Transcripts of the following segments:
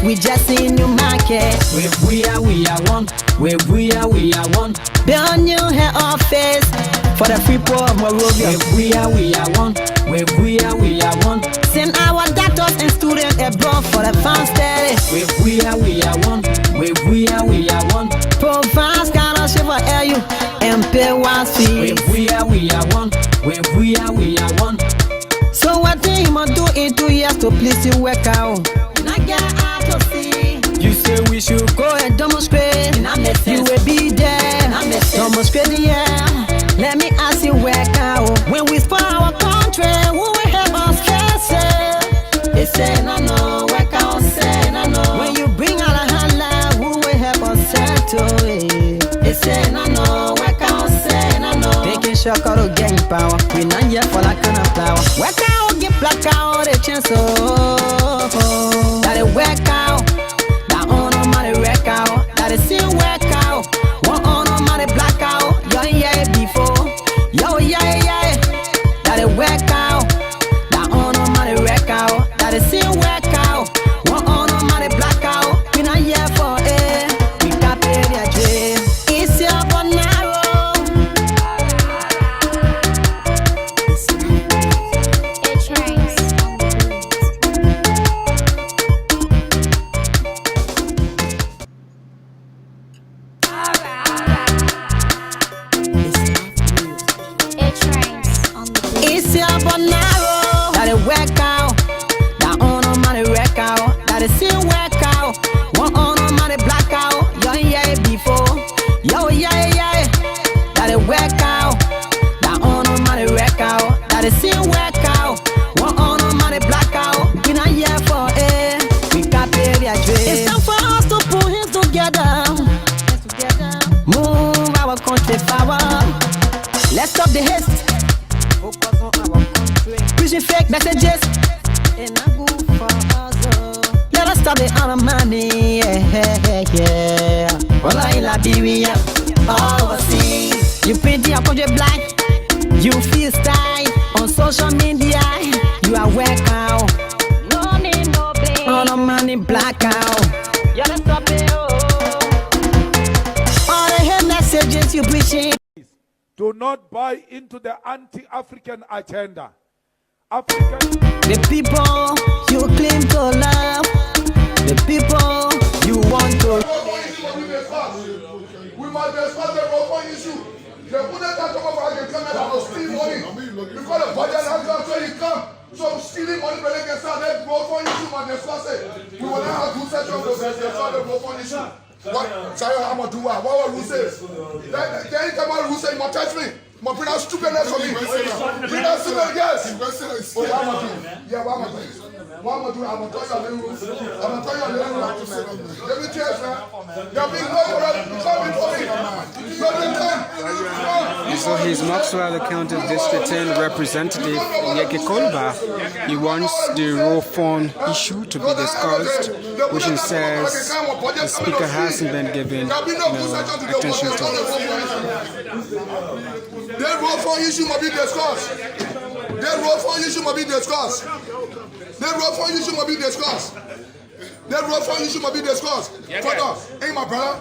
We just in new market. We are one. We are one. Build new head office for the free poor of Monrovia. We are one. We are one. Send our doctors and students abroad for the fun study. We are one. We are one. Provide scholarship for LU and pay one fee. We are one. We are one. So what do you must do in 2 years to please you work out? And I get out to see. You say we should Go and demonstrate. You will be there. Demonstrate, yeah. Let me ask you work out. When we spoil our country, who will help us face it? They say no, work out, say no. When you bring out a hand, who will help us settle it? They say no, work out, say no. Taking shock out of getting power. We not here for that kind of flower. Work out, get black out, a chance, oh. That it work out. That on money work out. That it still work out. One on money black out. Yo, yeah, before. Yo, yeah. That it work out. That on money work out. That it still work out. One on money black out. We not here for it. We got pay their dream. It's your bonaro. It's your bonaro. That it work out. That on money work out. That it still work out. One on money black out. Yo, yeah, before. Yo, yeah. That it work out. That on money work out. That it still work out. One on money black out. We not here for it. We got pay their dream. It's time for us to put hands together. Move our country forward. Let's stop the haste. Focus on our country. Preaching fake messages. And not good for us. Let us stop the other money. Yeah. Well, in Liberia, overseas. You paint your country black. You feel style on social media. You are work out. No need no pain. All the money black out. You gotta stop it. All the hate messages you preaching. Do not buy into the anti-African agenda. The people you claim to love, the people you want to. We must discuss the Rofon issue. The Buddha can come over and come and steal money. Because the budget has come, so he come. So stealing money, but they can start that Rofon issue, must discuss it. We will not have two sessions to discuss the Rofon issue. What? Sorry, I'm going to do what? What will Ruth say? Then you come out, Ruth say, you must touch me. My brother stupidness for me. Bring that stupid, yes. Oh, what am I doing? Yeah, what am I doing? What am I doing? I'm going to tell you a little rules. I'm going to tell you a little rules. Let me tell you, man. You're being no correct. Come before me. So he's Maxwell County District 10 Representative Yeke Kolba. He wants the raw phone issue to be discussed, which he says the speaker hasn't been given attention to. That road phone issue must be discussed. That road phone issue must be discussed. That road phone issue must be discussed. That road phone issue must be discussed. Father, ain't my brother.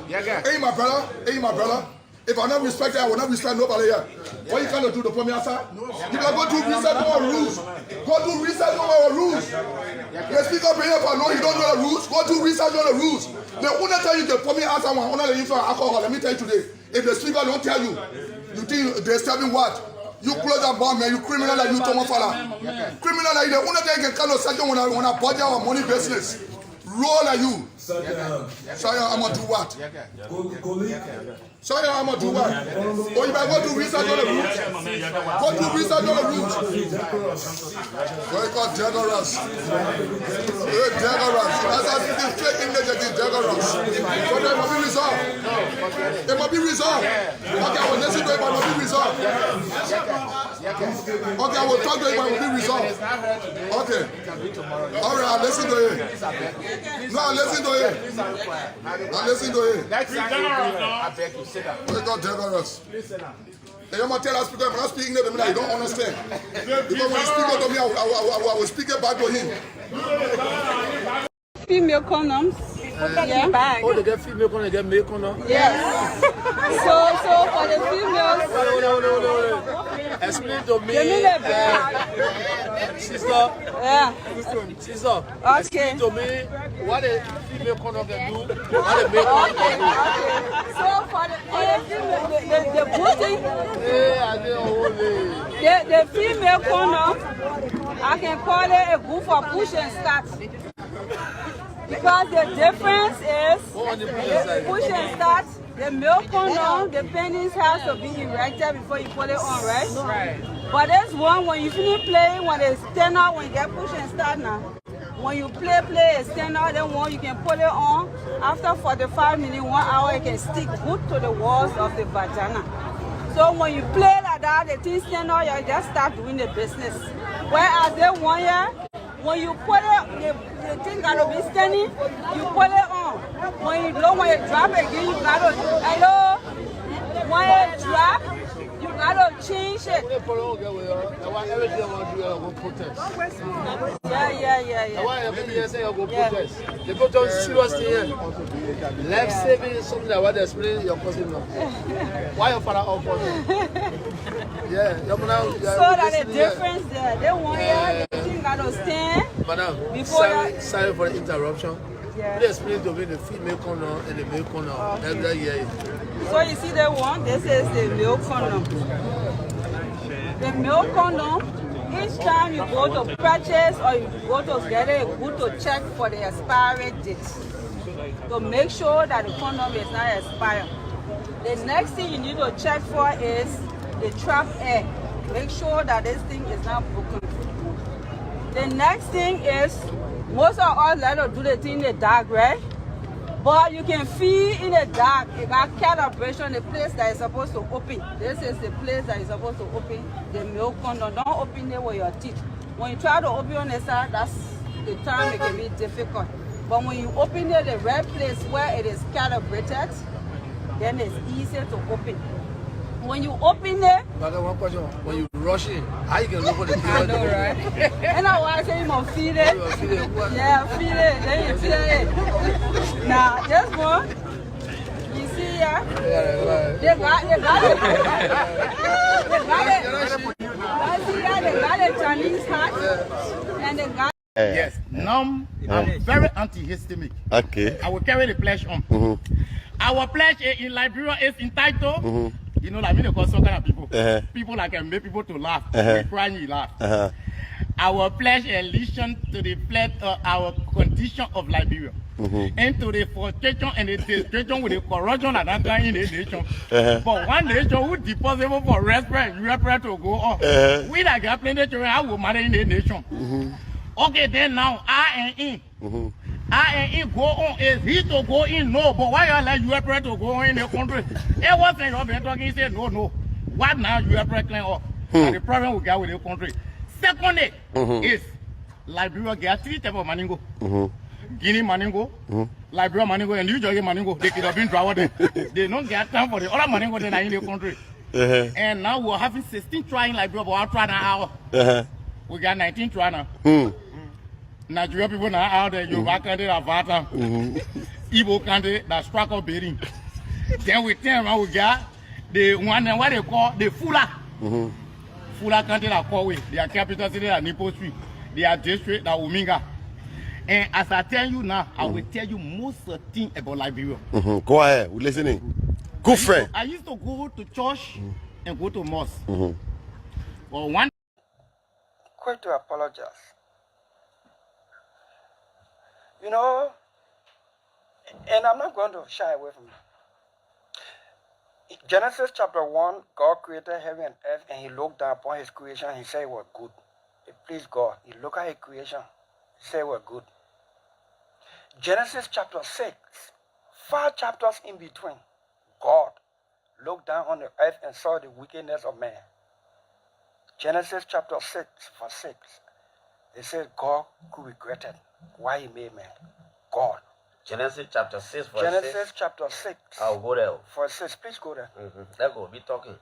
Ain't my brother. Ain't my brother. If I not respect it, I will not respect nobody here. What you gonna do to put me outside? You can go do research on our rules. Go do research on our rules. The speaker bring up alone, you don't know the rules. Go do research on the rules. The only time you can put me outside, I want to use alcohol. Let me tell you today. If the speaker don't tell you, you think they're stabbing what? You close that bar, man. You criminal like you, Thomas Fala. Criminal like the only thing you can kind of section when I budget our money business. Roll like you. Sorry, I'm gonna do what? Sorry, I'm gonna do what? Oh, you might go do research on the rules. Go do research on the rules. Very good, Jaggerus. Jaggerus. As I speak straight English, it is Jaggerus. But it must be resolved. It must be resolved. Okay, I will listen to it, but it must be resolved. Okay, I will talk to it, but it will be resolved. Okay. All right, I'll listen to it. No, I'll listen to it. I'll listen to it. I beg you, sit down. We got Jaggerus. And you must tell us because when I speak English to me, I don't understand. Because when you speak to me, I will speak it back to him. female condoms. Yeah. Oh, they get female condom, they get male condom? Yes. So for the females. No. Explain to me. Sister. Yeah. Sister. Okay. Explain to me what a female condom can do, what a male condom can do. So for the female, the booty. The female condom, I can call it a good for push and start. Because the difference is push and start. The male condom, the penis has to be erected before you put it on, right? Right. But this one, when you finish playing, when it's stand out, when you get push and start now. When you play, it's stand out, then one you can put it on. After 45 minutes, 1 hour, it can stick good to the walls of the vagina. So when you play like that, the thing stand out, you just start doing the business. Whereas the one here, when you put it, the thing gotta be standing, you put it on. When you drop again, you gotta, hello? When you drop, you gotta change it. Yeah. They put on seriously here. Life saving is something that what they explain your cousin now. Why your father up for Yeah, so that the difference there. They want the thing gotta stand. Madam, sorry for the interruption. Yeah. Please explain to me the female condom and the male condom. Okay. So you see the one, this is the male condom. The male condom, each time you go to purchase or you go to get it, it's good to check for the expiry date. To make sure that the condom is not expired. The next thing you need to check for is the trap air. Make sure that this thing is not broken. The next thing is, most of us like to do the thing in the dark, right? But you can feel in the dark, it got calibration, the place that is supposed to open. This is the place that is supposed to open the milk condom. Don't open it with your teeth. When you try to open on the side, that's the time it can be difficult. But when you open it the right place where it is calibrated, then it's easier to open. When you open it, but one question, when you rush it, how you can look for the period? I know, right? And I want to say you must feel it. Yeah, feel it. Then you feel it. Now, this one, you see here, they got a Chinese hat, and they got. Yes, now I'm very anti-histemic. Okay. I will carry the pledge on. Our pledge in Liberia is entitled. You know, like me, they call some kind of people. People that can make people to laugh. We cry and you laugh. Our pledge allusion to the pledge of our condition of Liberia. And to the frustration and the destruction with the corruption and that in the nation. But one nation who is possible for respect, you are to go on. We that get plenty of children, I will marry in the nation. Okay, then now I and in. I go on is he to go in, no, but why you like you are to go in the country? It wasn't your been talking, he said no. What now you are clean up? The problem we got with the country. Secondly, is Liberia get 3 types of maningo. Guinea maningo, Liberia maningo, and usually maningo. They could have been drowned. They don't get time for the other maningo that are in the country. And now we're having 16 trying Liberia, but I'm trying now. We got 19 trying now. Nigerian people now out there, Yoruba country that Vata, Igbo country that struck up Berin. Then we turn around, we got the one what they call the Fula. Fula country that call with their capital city that Nipo Street, their district that Uminga. And as I tell you now, I will tell you most of the things about Liberia. Go ahead, we're listening. Good friend. I used to go to church and go to mosque. Well, one quick to apologize. You know, and I'm not going to shy away from it. Genesis chapter 1, God created heaven and earth, and he looked down upon his creation and he said it was good. It pleased God. He looked at his creation, he said it was good. Genesis chapter 6, 5 chapters in between, God looked down on the earth and saw the wickedness of man. Genesis chapter 6, verse 6, they said God could regret it. Why he made man? God. Genesis chapter 6, verse Genesis 6. chapter 6. I'll go there. Verse 6. Please go there. Let's go. Be talking.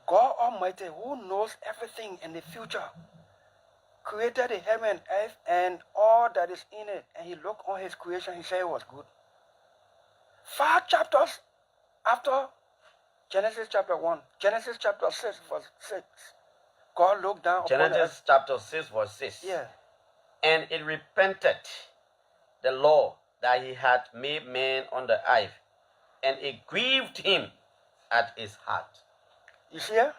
God Almighty, who knows everything in the future, created the heaven and earth and all that is in it, and he looked on his creation, he said it was good. 5 chapters after Genesis chapter 1, Genesis chapter 6, verse 6, God looked down upon Genesis chapter 6, verse 6. Yeah. And it repented the Lord that he had made man on the earth, and it grieved him at his heart. You see here?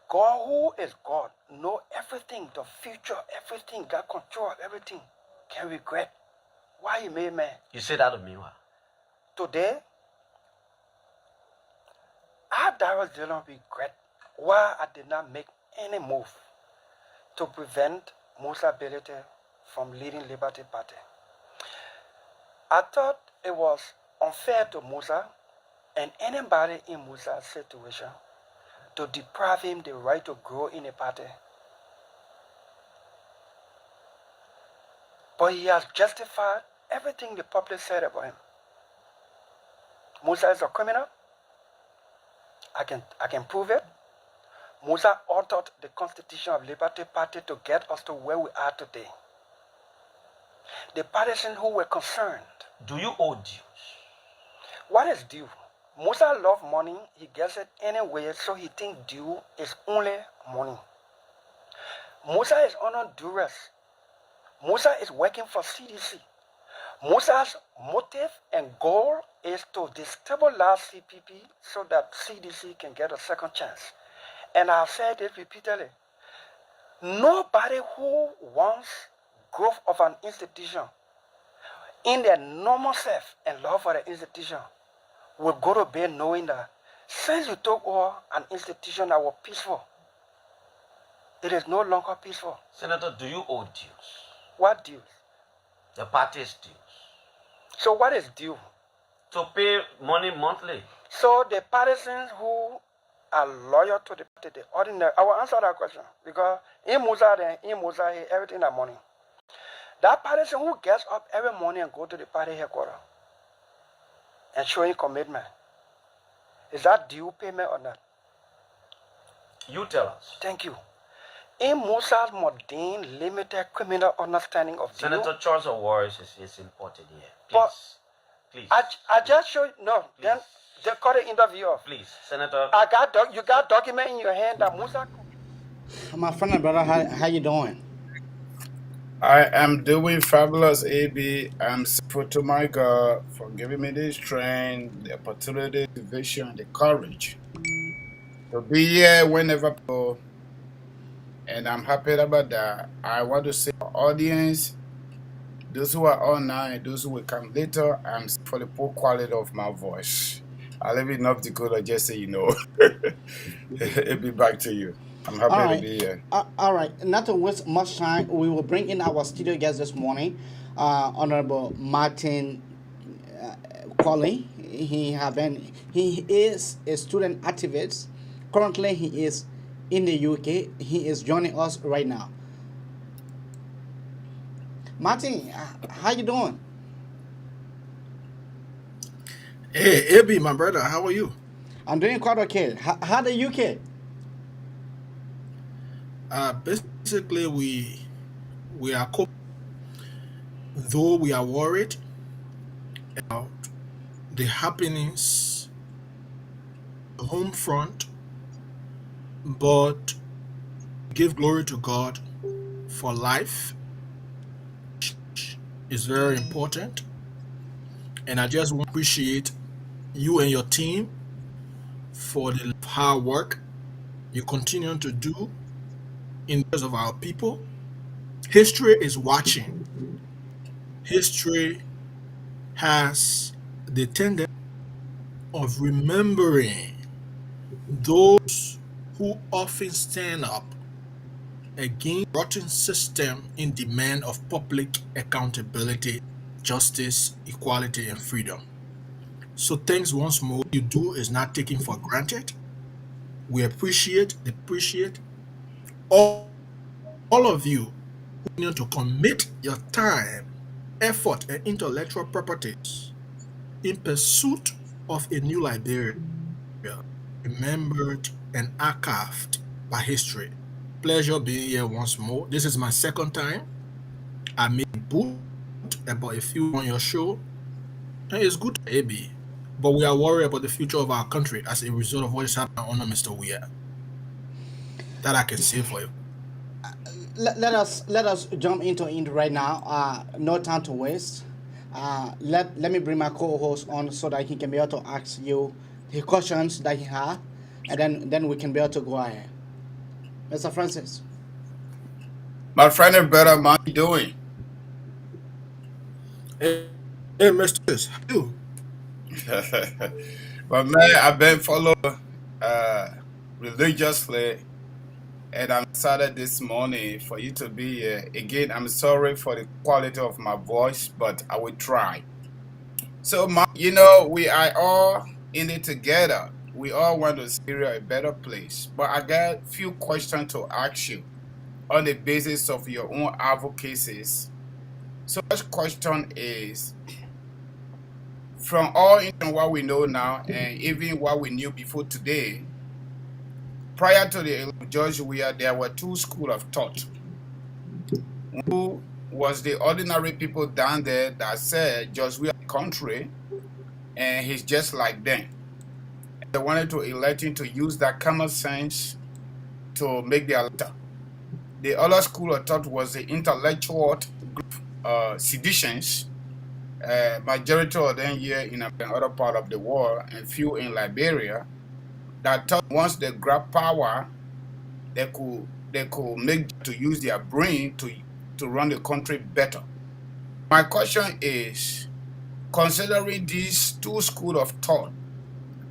God, who is God, know everything, the future, everything, got control of everything, can regret why he made man. You say that to me, what? Today, I did not regret why I did not make any move to prevent Musa's ability from leading Liberty Party. I thought it was unfair to Musa and anybody in Musa's situation to deprive him the right to grow in a party. But he has justified everything the public said about him. Musa is a criminal. I can prove it. Musa authored the Constitution of Liberty Party to get us to where we are today. The partisans who were concerned. Do you owe dues? What is due? Musa loves money. He gets it anyway, so he thinks due is only money. Musa is under duress. Musa is working for CDC. Musa's motive and goal is to destabilize CPP so that CDC can get a second chance. And I've said it repeatedly. Nobody who wants growth of an institution in their normal self and love for the institution will go to bed knowing that since you took over an institution that was peaceful, it is no longer peaceful. Senator, do you owe dues? What dues? The party's dues. So what is due? To pay money monthly. So the partisans who are loyal to the party, the ordinary, I will answer that question because in Musa, everything is money. That partisan who gets up every morning and go to the party headquarters and showing commitment, is that due payment or not? You tell us. Thank you. In Musa's mundane, limited criminal understanding of due, Senator, choice of words is important here. Please. But please. I just showed no. Please. Then they cut the interview off. Please, Senator. You got document in your hand that Musa. My friend and brother, how you doing? I am doing fabulous, AB. I'm thankful to my God for giving me the strength, the opportunity, the vision, the courage to be here whenever possible. And I'm happy about that. I want to say to our audience, those who are online, those who will come later, I'm for the poor quality of my voice. I live in North Dakota, just so you know. It'll be back to you. I'm happy to be here. All right. Not to waste much time, we will bring in our studio guest this morning, Honorable Martin Colley. He is a student activist. Currently, he is in the UK. He is joining us right now. Martin, how you doing? Hey, AB, my brother, how are you? I'm doing quite okay. How the UK? Basically, we are coping, though we are worried about the happenings the home front, but give glory to God for life is very important. And I just want to appreciate you and your team for the hard work you continue to do in terms of our people. History is watching. History has the tendency of remembering those who often stand up against rotten system in demand of public accountability, justice, equality, and freedom. So thanks once more. What you do is not taken for granted. We appreciate all of you who need to commit your time, effort, and intellectual properties in pursuit of a new Liberia, remembered and archived by history. Pleasure being here once more. This is my second time. I made boot about a few on your show, and it's good to AB. But we are worried about the future of our country as a result of what is happening under Mr. Weir. That I can say for you. Let us jump into it right now. No time to waste. Let me bring my co-host on so that he can be able to ask you the questions that he has, and then we can be able to go ahead. Mr. Francis. My friend and brother, how you doing? Hey, Mr. How you? But man, I've been followed religiously, and I'm excited this morning for you to be here. Again, I'm sorry for the quality of my voice, but I will try. So, we are all in it together. We all want to see a better place. But I got a few questions to ask you on the basis of your own advocacies. So, first question is, from all what we know now, and even what we knew before today, prior to the George Weah, there were two schools of thought. Who was the ordinary people down there that said George Weah country, and he's just like them. They wanted to elect him to use that common sense to make their letter. The other school of thought was the intellectual group, seditions. Majority of them here in other part of the world and few in Liberia, that thought once they grab power, they could make to use their brain to run the country better. My question is, considering these two schools of thought,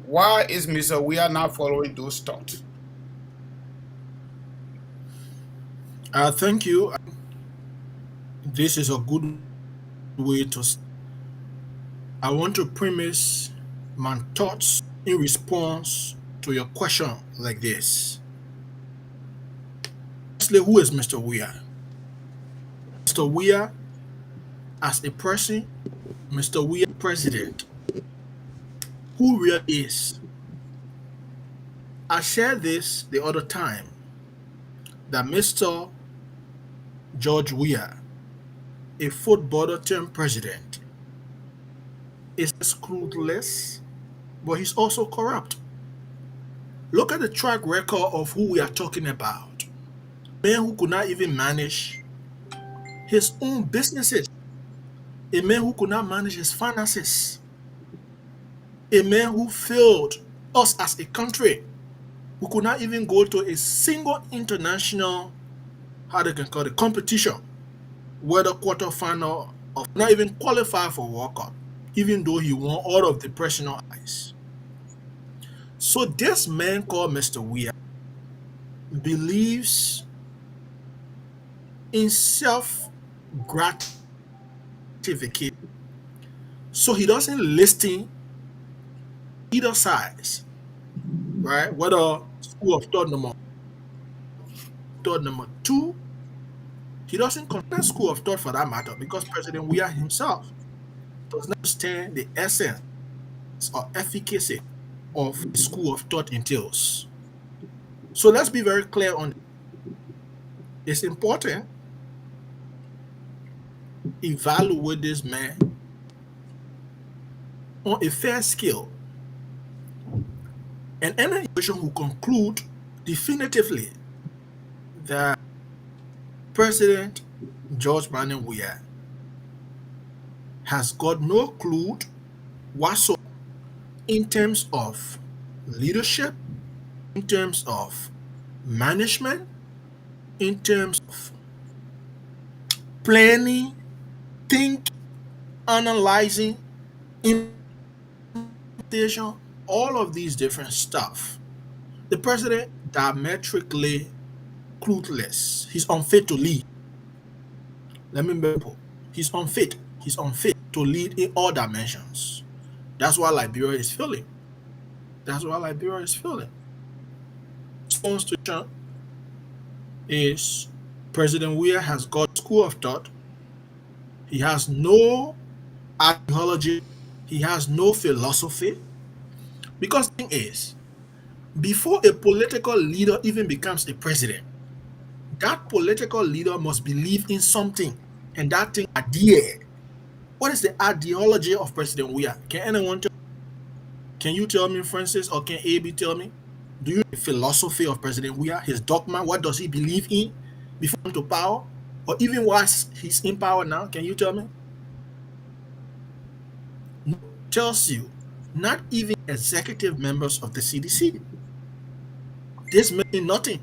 why is Mr. Weah not following those thoughts? Thank you. This is a good way to. I want to premise my thoughts in response to your question like this. Firstly, who is Mr. Weah? Mr. Weah, as a person, Mr. Weah, president, who really is. I shared this the other time that Mr. George Weah, a footballer turned president, is scrupulous, but he's also corrupt. Look at the track record of who we are talking about. A man who could not even manage his own businesses. A man who could not manage his finances. A man who failed us as a country. Who could not even go to a single international, how they can call it, competition, whether quarterfinal or not even qualify for World Cup, even though he won all of the professional eyes. So this man called Mr. Weah believes in self-gratification. So he doesn't listen either sides, right? Whether school of thought number 2, he doesn't consider school of thought for that matter, because President Weah himself does not understand the essence or efficacy of the school of thought entails. So let's be very clear on it. It's important to evaluate this man on a fair scale, and any evaluation will conclude definitively that President George Manuel Weah has got no clue whatsoever in terms of leadership, in terms of management, in terms of planning, thinking, analyzing, implementation, all of these different stuff. The president diametrically clueless. He's unfit to lead. Let me remember, he's unfit. He's unfit to lead in all dimensions. That's why Liberia is failing. That's why Liberia is failing. Constitution is President Weah has got school of thought. He has no ideology. He has no philosophy. Because the thing is, before a political leader even becomes the president, that political leader must believe in something, and that thing idea. What is the ideology of President Weah? Can anyone tell? Can you tell me, Francis, or can AB tell me? Do you know the philosophy of President Weah, his dogma? What does he believe in before he to power? Or even whilst he's in power now? Can you tell me? No, tells you, not even executive members of the CDC. This means nothing.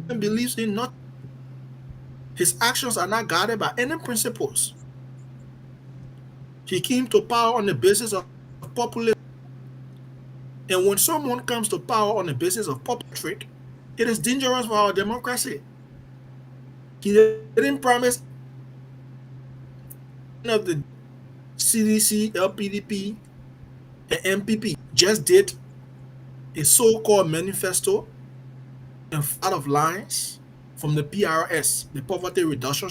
He believes in nothing. His actions are not guided by any principles. He came to power on the basis of popularity. And when someone comes to power on the basis of popularity, it is dangerous for our democracy. He didn't promise of the CDC, LPDP, and MPP. Just did a so-called manifesto and out of lines from the PRS, the Poverty Reduction.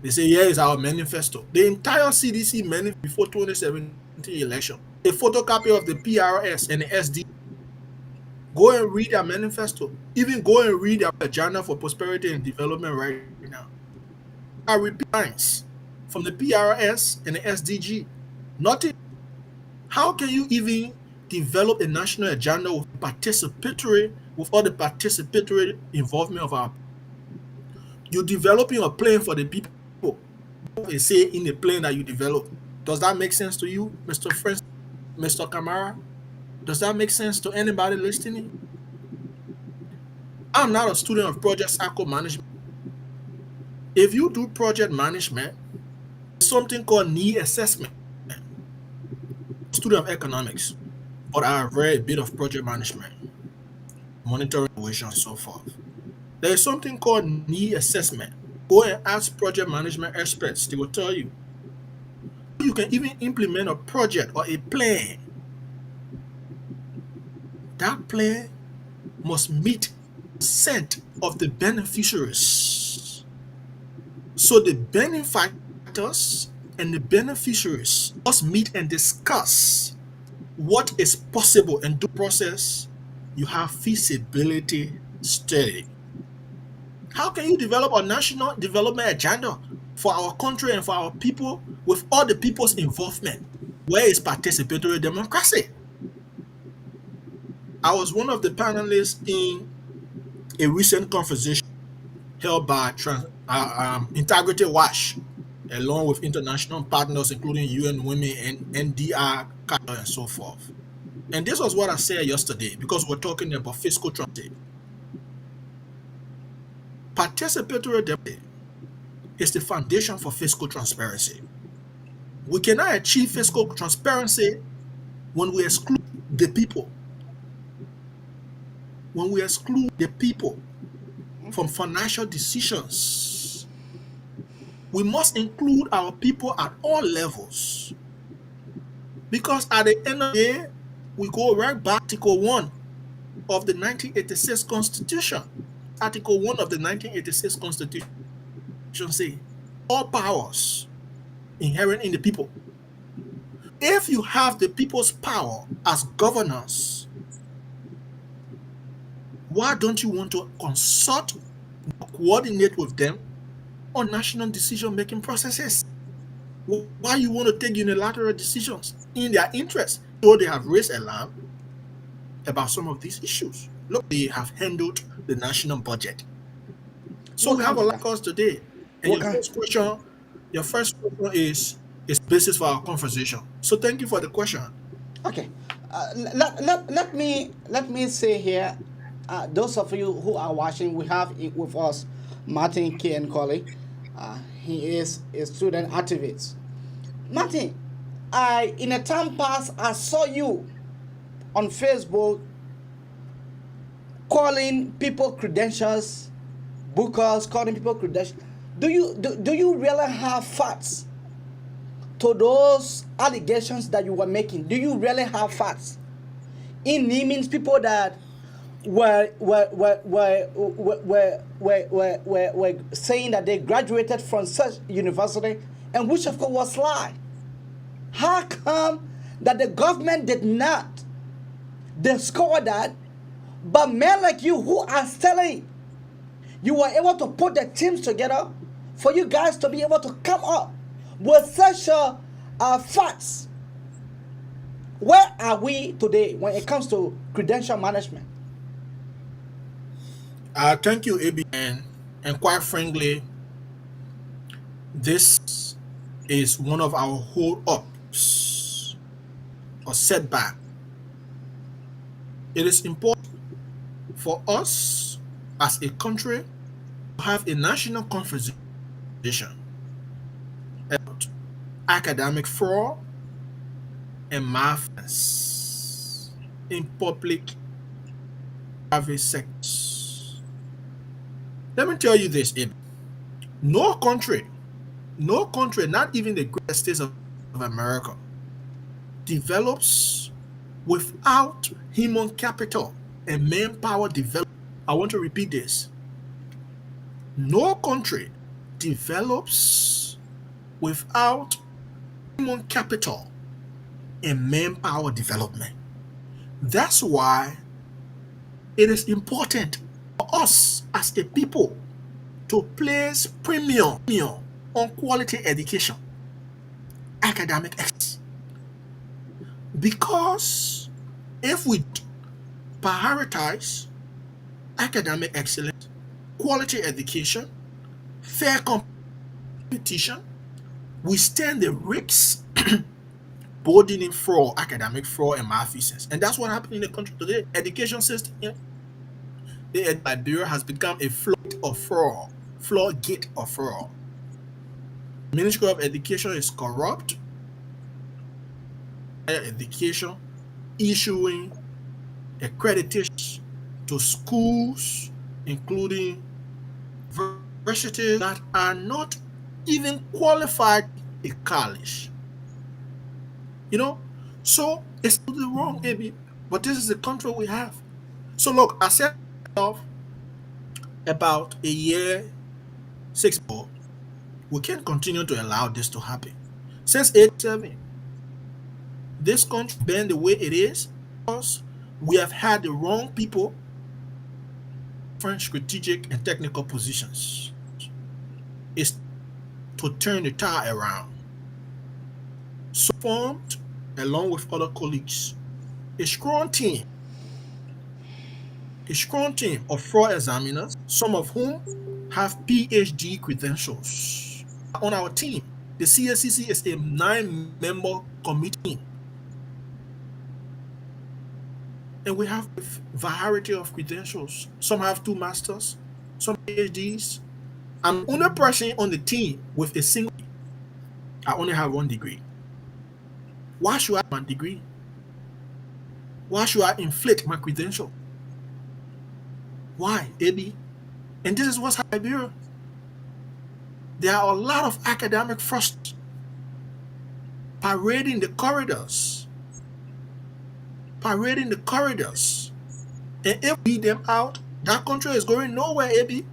They say, here is our manifesto. The entire CDC manifesto before 2017 election. A photocopy of the PRS and the SD. Go and read their manifesto. Even go and read their agenda for prosperity and development right now. I repeat lines from the PRS and the SDG. Nothing. How can you even develop a national agenda with all the participatory involvement of our? You're developing a plan for the people. They say in the plan that you develop. Does that make sense to you, Mr. Francis, Mr. Kamara? Does that make sense to anybody listening? I'm not a student of project cycle management. If you do project management, there's something called need assessment. Student of economics, but I have read a bit of project management, monitoring, evaluation, and so forth. There is something called need assessment. Go and ask project management experts. They will tell you. You can even implement a project or a plan. That plan must meet consent of the beneficiaries. So the benefactors and the beneficiaries must meet and discuss what is possible, and due process you have feasibility study. How can you develop a national development agenda for our country and for our people with all the people's involvement? Where is participatory democracy? I was one of the panelists in a recent conversation held by Integrity Watch, along with international partners including UN Women and NDR and so forth. And this was what I said yesterday, because we're talking about fiscal transparency. Participatory democracy is the foundation for fiscal transparency. We cannot achieve fiscal transparency when we exclude the people. When we exclude the people from financial decisions, we must include our people at all levels. Because at the end of the day, we go right back to Article 1 of the 1986 Constitution. Article 1 of the 1986 Constitution says, all powers inherent in the people. If you have the people's power as governors, why don't you want to consult, coordinate with them on national decision-making processes? Why you want to take unilateral decisions in their interest? So they have raised alarm about some of these issues. Look, they have handled the national budget. So we have a lot of calls today. And your first question is basis for our conversation. So thank you for the question. Okay. Let me say here, those of you who are watching, we have with us Martin K. and Colley. He is a student activist. Martin, in a time past, I saw you on Facebook calling people credentials, bookers, calling people credentials. Do you really have facts to those allegations that you were making? Do you really have facts? In means people that were saying that they graduated from such university, and which of course was lie. How come that the government did not discover that, But men like you who are selling, you were able to put the teams together for you guys to be able to come up with such facts. Where are we today when it comes to credential management? Thank you, ABN. And quite frankly, this is one of our hold-ups or setback. It is important for us as a country to have a national conversation about academic fraud and malfeasance in public private sectors. Let me tell you this, Abe. No country, not even the greatest states of America, develops without human capital and manpower development. I want to repeat this. No country develops without human capital and manpower development. That's why it is important for us as a people to place premium on quality education, academic excellence. Because if we prioritize academic excellence, quality education, fair competition, we stand the risks burdening fraud, academic fraud, and malfeasance. And that's what happened in the country today. Education system in Liberia has become a floodgate of fraud. Ministry of Education is corrupt. Higher education issuing accreditations to schools, including universities that are not even qualified a college. So it's totally wrong, maybe, but this is the country we have. So look, I said about a year, 6 months ago, we can't continue to allow this to happen. Since 1987, this country been the way it is because we have had the wrong people in strategic and technical positions. It's to turn the tide around. So formed, along with other colleagues, a strong team of fraud examiners, some of whom have PhD credentials. On our team, the CSCC is a 9-member committee. And we have a variety of credentials. Some have 2 masters, some PhDs. I'm the only person on the team with a single degree. I only have 1 degree. Why should I have 1 degree? Why should I inflate my credential? Why, AB? And this is what's happening here. There are a lot of academic frustrations parading the corridors. And if we beat them out, that country is going nowhere, AB.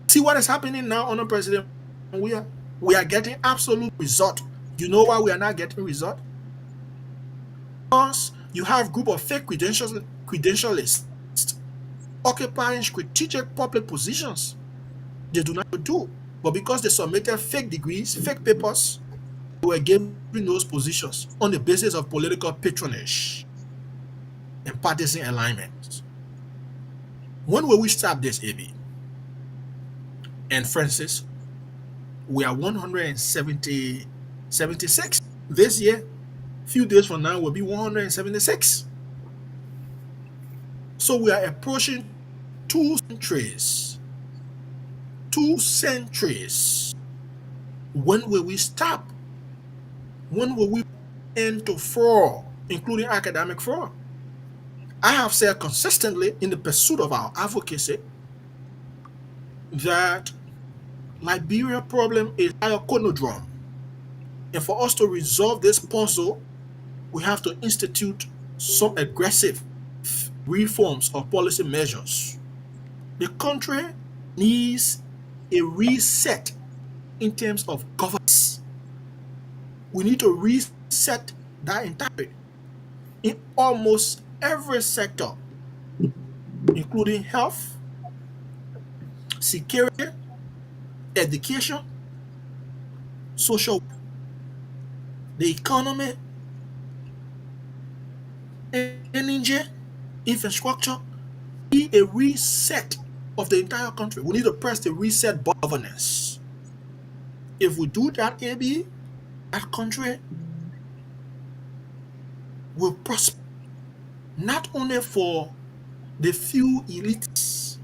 See what is happening now under President? We are getting absolute result. You know why we are not getting result? Because you have group of fake credentialists occupying strategic public positions. They do not do, but because they submitted fake degrees, fake papers, they were given those positions on the basis of political patronage and partisan alignment. When will we stop this, AB? And Francis, we are 176 this year. Few days from now will be 176. So we are approaching 2 centuries. 2 centuries. When will we stop? When will we end to fraud, including academic fraud? I have said consistently in the pursuit of our advocacy that Liberia problem is a conundrum. And for us to resolve this puzzle, we have to institute some aggressive reforms of policy measures. The country needs a reset in terms of governance. We need to reset that entirely in almost every sector. including health, security, education, social, the economy, energy, infrastructure, be a reset of the entire country. We need to press the reset governance. If we do that, AB, that country will prosper, not only for the few elites,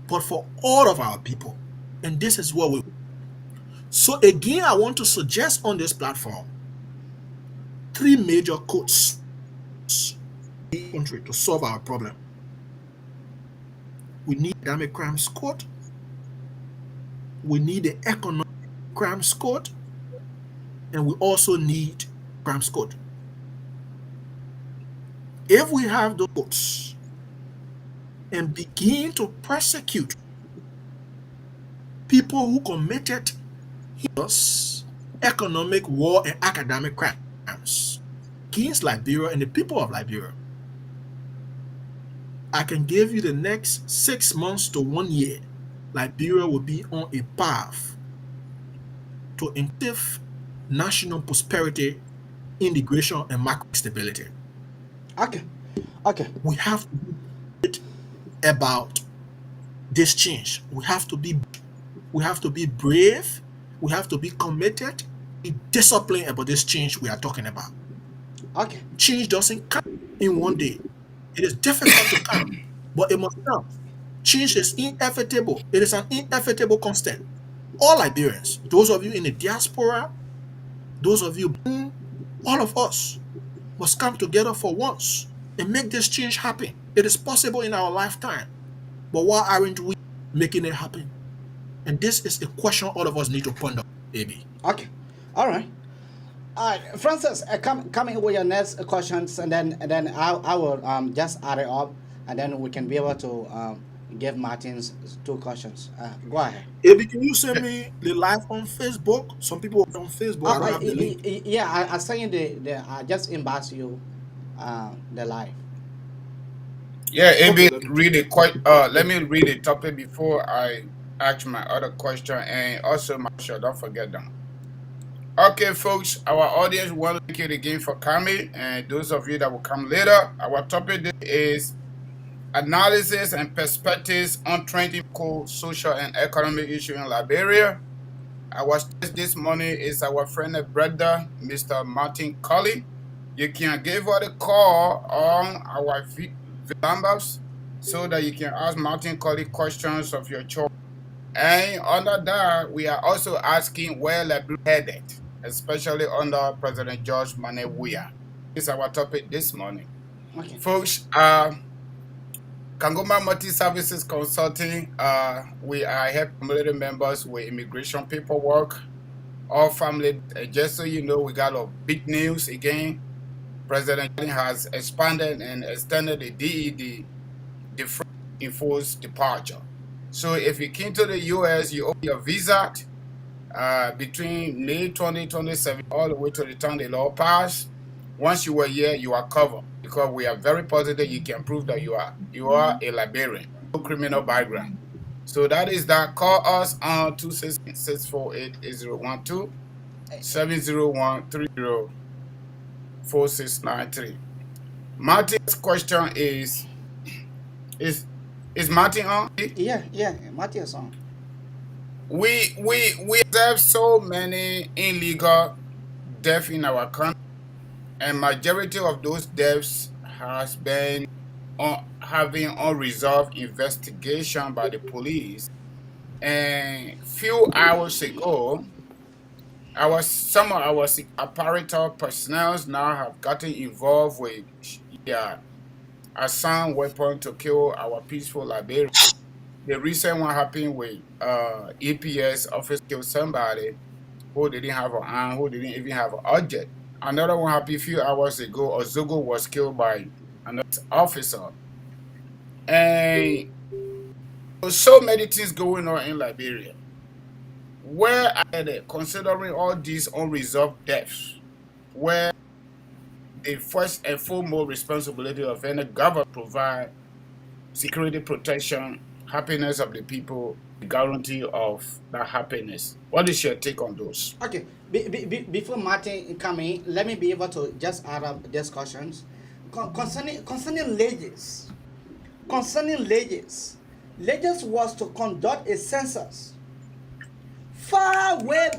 but for all of our people. And this is what we. So again, I want to suggest on this platform 3 major codes in the country to solve our problem. We need academic crimes code. We need the economic crimes code. And we also need crimes code. If we have those codes and begin to persecute people who committed heinous economic, war, and academic crimes against Liberia and the people of Liberia, I can give you the next 6 months to 1 year, Liberia will be on a path to inclusive national prosperity, integration, and macro stability. Okay. We have to be about this change. We have to be brave. We have to be committed, be disciplined about this change we are talking about. Okay. Change doesn't come in 1 day. It is difficult to come, but it must come. Change is inevitable. It is an inevitable constant. All Liberians, those of you in the diaspora, those of you, all of us must come together for once and make this change happen. It is possible in our lifetime, but why aren't we making it happen? And this is a question all of us need to ponder, baby. Okay. All right. Francis, come in with your next questions, and then I will just add it up, and then we can be able to give Martin's 2 questions. Go ahead. Abi, can you send me the live on Facebook? Some people are on Facebook. I don't have the link. Yeah, I send you I just inbox you the live. Yeah, Abi, read it let me read the topic before I ask my other question, and also Marshall, don't forget them. Okay, folks, our audience want to thank you again for coming, and those of you that will come later. Our topic is analysis and perspectives on trending social and economic issues in Liberia. Our guest this morning is our friend and brother, Mr. Martin Colley. You can give us a call on our numbers so that you can ask Martin Colley questions of your choice. And under that, we are also asking where Liberia headed, especially under President George Mane Weah. This is our topic this morning. Okay. Folks, Kangoma Multi Services Consulting, we are helping community members with immigration paperwork, all family. Just so you know, we got a big news again. President has expanded and extended the DED, deferred enforced departure. So if you came to the U.S., you owe your visa between May 2027 all the way to the time the law passed. Once you were here, you are covered because we are very positive you can prove that you are a Liberian, no criminal background. So that is that. Call us on 266-648-8012, 701-304693. Martin's question is Martin on? Yeah, Martin is on. We observe so many illegal deaths in our country, and majority of those deaths has been having unresolved investigation by the police. And few hours ago, some of our apparatus personnel now have gotten involved with assigned weapon to kill our peaceful Liberians. The recent one happened with EPS officer killed somebody who didn't have an arm, who didn't even have an object. Another one happened a few hours ago. Ozogo was killed by another officer. And so many things going on in Liberia. Where are they, considering all these unresolved deaths, where the first and foremost responsibility of any government provide security protection, happiness of the people, the guarantee of that happiness. What is your take on those? Okay, before Martin coming, let me be able to just add up discussions concerning leges. Concerning leges, leges was to conduct a census far way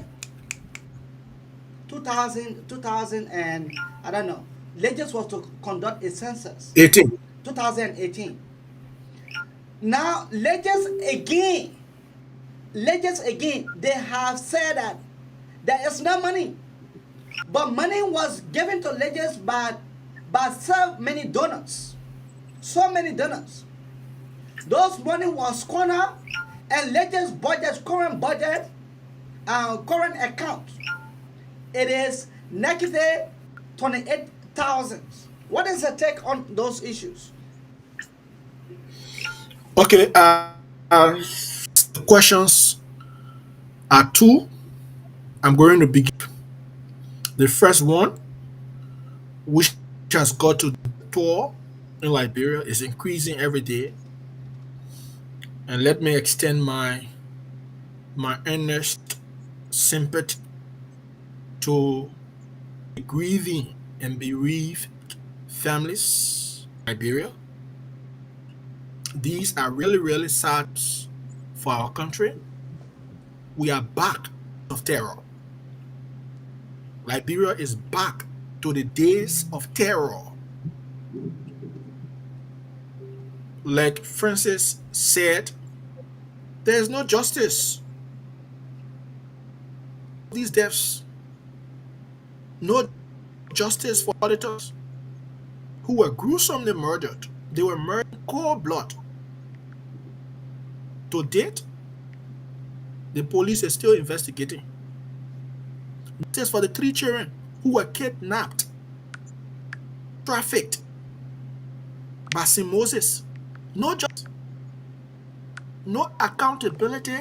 2000 and I don't know. Leges was to conduct a census 18. 2018. Now leges again, they have said that there is no money, but money was given to leges by so many donors, those money was cornered, and leges budget, current account, it is negative 28,000. What is your take on those issues? Okay, questions are two. I'm going to begin. The first one, which has got to the tour in Liberia, is increasing every day. And let me extend my earnest sympathy to the grieving and bereaved families in Liberia. These are really, really sad for our country. We are back of terror. Liberia is back to the days of terror. Like Francis said, there is no justice. These deaths, no justice for auditors who were gruesomely murdered. They were murdered in cold blood. To date, the police is still investigating. Justice for the 3 children who were kidnapped, trafficked by St. Moses. No justice, no accountability,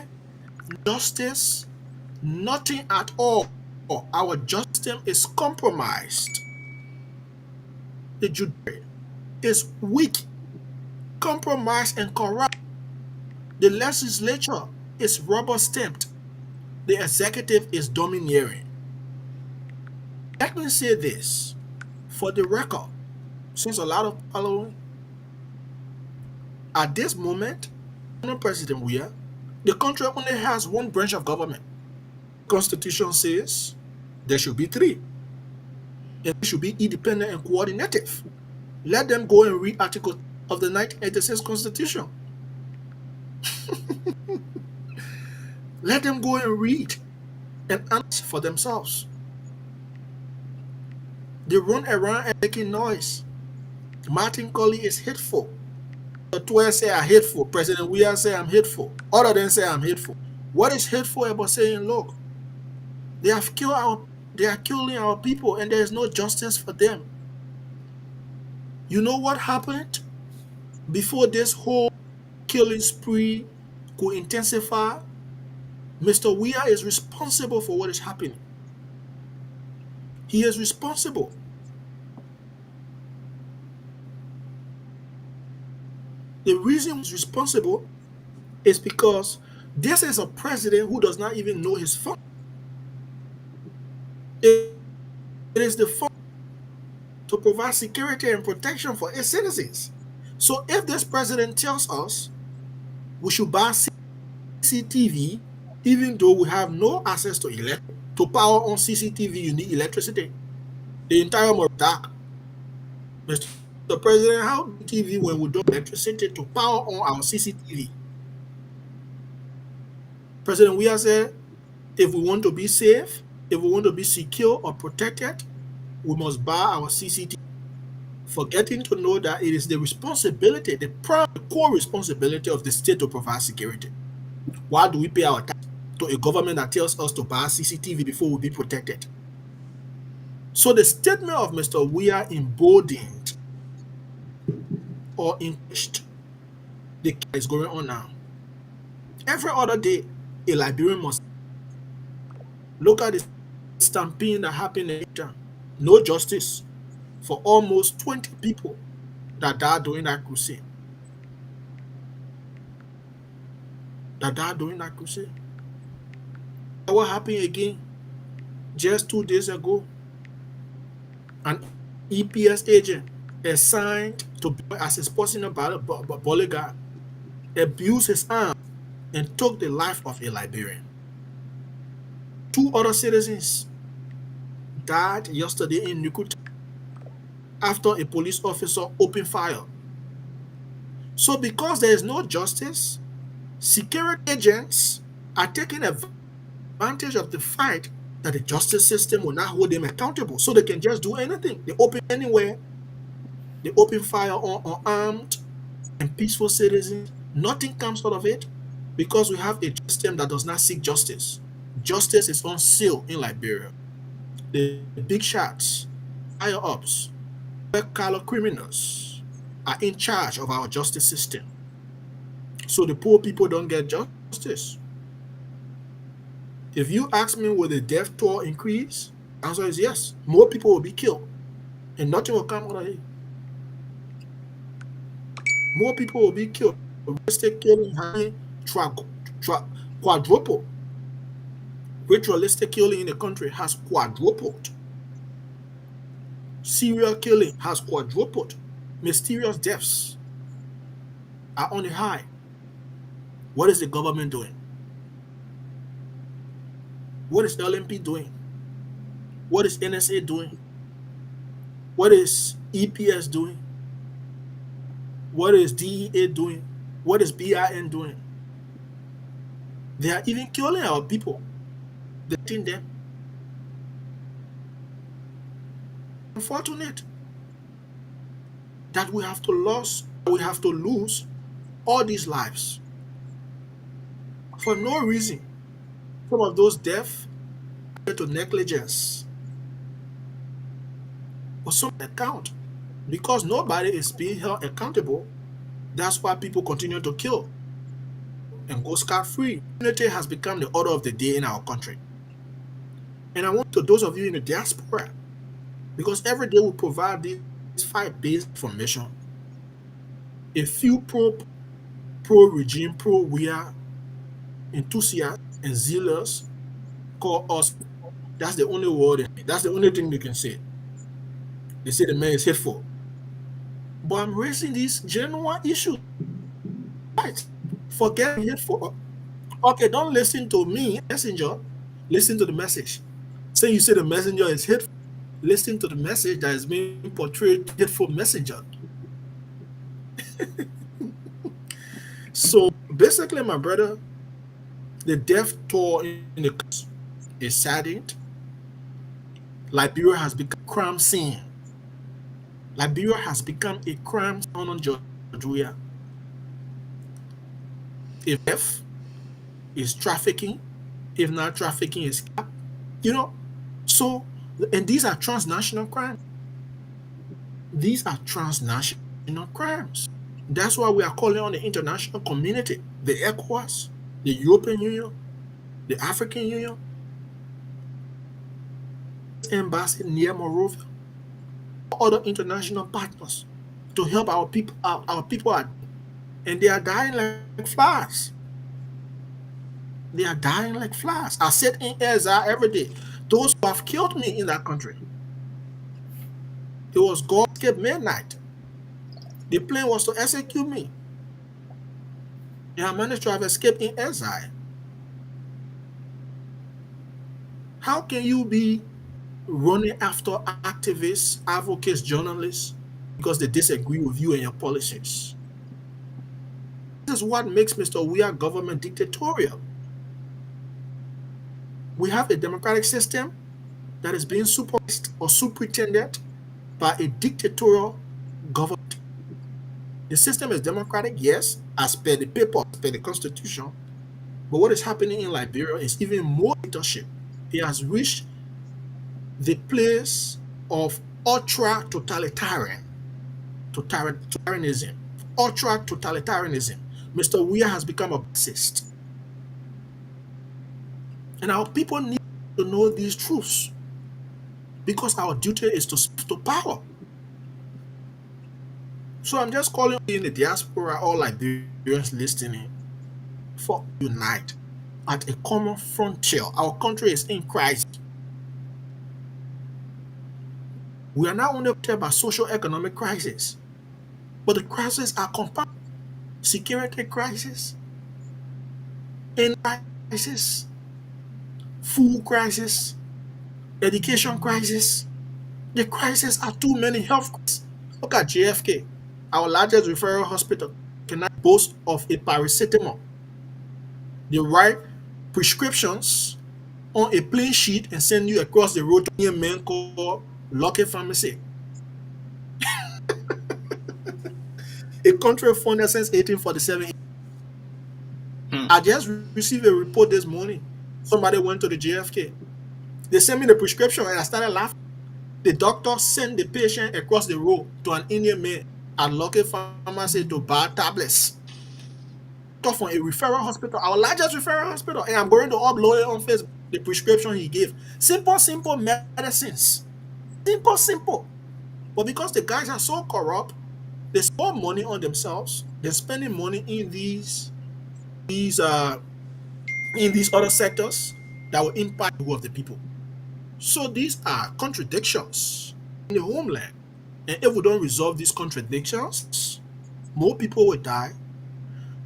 justice, nothing at all. Our justice system is compromised. The judiciary is weak, compromised, and corrupt. The legislature is rubber stamped. The executive is domineering. Let me say this for the record, since a lot of following. At this moment, President Weah, the country only has one branch of government. Constitution says there should be 3. And they should be independent and coordinative. Let them go and read Article of the 1986 Constitution. Let them go and read and answer for themselves. They run around and making noise. Martin Colley is hateful. The 12 say I'm hateful. President Weah say I'm hateful. All of them say I'm hateful. What is hateful about saying, look, they are killing our people and there is no justice for them? You know what happened before this whole killing spree could intensify? Mr. Weah is responsible for what is happening. He is responsible. The reason he's responsible is because this is a president who does not even know his function. It is the function to provide security and protection for its citizens. So if this president tells us we should buy CCTV, even though we have no access to electricity, to power on CCTV you need electricity. The entire world dark. Mr. President, how do TV when we don't have electricity to power on our CCTV? President Weah said, if we want to be safe, if we want to be secure or protected, we must buy our CCTV. Forgetting to know that it is the responsibility, the core responsibility of the state to provide security. Why do we pay our tax to a government that tells us to buy CCTV before we be protected? So the statement of Mr. Weah emboldened or increased the case is going on now. Every other day, a Liberian must look at the stampede that happened in Haiti. No justice for almost 20 people that died during that crusade. that died during that crusade. What happened again? Just 2 days ago, an EPS agent assigned to be as his personal bodyguard abused his arm and took the life of a Liberian. 2 other citizens died yesterday in Nukuta after a police officer opened fire. So because there is no justice, security agents are taking advantage of the fact that the justice system will not hold them accountable, so they can just do anything. They open anywhere, they open fire on armed and peaceful citizens. Nothing comes out of it because we have a system that does not seek justice. Justice is on sale in Liberia. The big shots, higher ups, white-collar criminals are in charge of our justice system. So the poor people don't get justice. If you ask me, will the death toll increase? The answer is yes. More people will be killed and nothing will come out of it. More people will be killed. Ritualistic killing has quadrupled. Ritualistic killing in the country has quadrupled. Serial killing has quadrupled. Mysterious deaths are on the high. What is the government doing? What is LMP doing? What is NSA doing? What is EPS doing? What is DEA doing? What is BIN doing? They are even killing our people. They're killing them. Unfortunate that we have to lose all these lives for no reason. Some of those deaths due to negligence or some account, because nobody is being held accountable. That's why people continue to kill and go scot-free. Unity has become the order of the day in our country. And I want to those of you in the diaspora, because every day we provide this fact-based information. A few pro-regime, pro-WIA enthusiasts and zealous call us. That's the only word. That's the only thing they can say. They say the man is hateful. But I'm raising these genuine issues. Right. Forget hateful. Okay, don't listen to me, messenger. Listen to the message. Say you say the messenger is hateful. Listen to the message that is being portrayed, hateful messenger. So basically, my brother, the death toll in the country is saddened. Liberia has become a crime scene. Liberia has become a crime scene on Georgia. If theft is trafficking, if not trafficking is, so, and these are transnational crimes. These are transnational crimes. That's why we are calling on the international community, the ECOWAS, the European Union, the African Union, embassy near Monrovia, other international partners to help our people out. Our people are, and they are dying like flies. They are dying like flies. I sit in Ezra every day. Those who have killed me in that country. It was God escape midnight. The plan was to execute me. And I managed to have escaped in exile. How can you be running after activists, advocates, journalists because they disagree with you and your policies? This is what makes Mr. Weah government dictatorial. We have a democratic system that is being supervised or superintended by a dictatorial government. The system is democratic, yes, as per the paper, as per the constitution. But what is happening in Liberia is even more dictatorship. It has reached the place of ultra-totalitarianism. Ultra-totalitarianism. Mr. Weah has become a fascist. And our people need to know these truths because our duty is to speak to power. So I'm just calling in the diaspora, all Liberians listening, for unite at a common frontier. Our country is in crisis. We are not only talking about socio-economic crisis, but the crises are compounded. Security crisis, in crisis, food crisis, education crisis. The crises are too many. Health crises. Look at JFK, our largest referral hospital, cannot boast of a paracetamol. They write prescriptions on a plain sheet and send you across the road to a man called Lucky Pharmacy. A country funded since 1847. I just received a report this morning. Somebody went to the JFK. They sent me the prescription and I started laughing. The doctor sent the patient across the road to an Indian man at Lucky Pharmacy to buy tablets. Talk from a referral hospital, our largest referral hospital, and I'm going to upload it on Facebook. The prescription he gave. Simple medicines. Simple. But because the guys are so corrupt, they spend money on themselves. They're spending money in these other sectors that will impact the will of the people. So these are contradictions in the homeland. And if we don't resolve these contradictions, more people will die.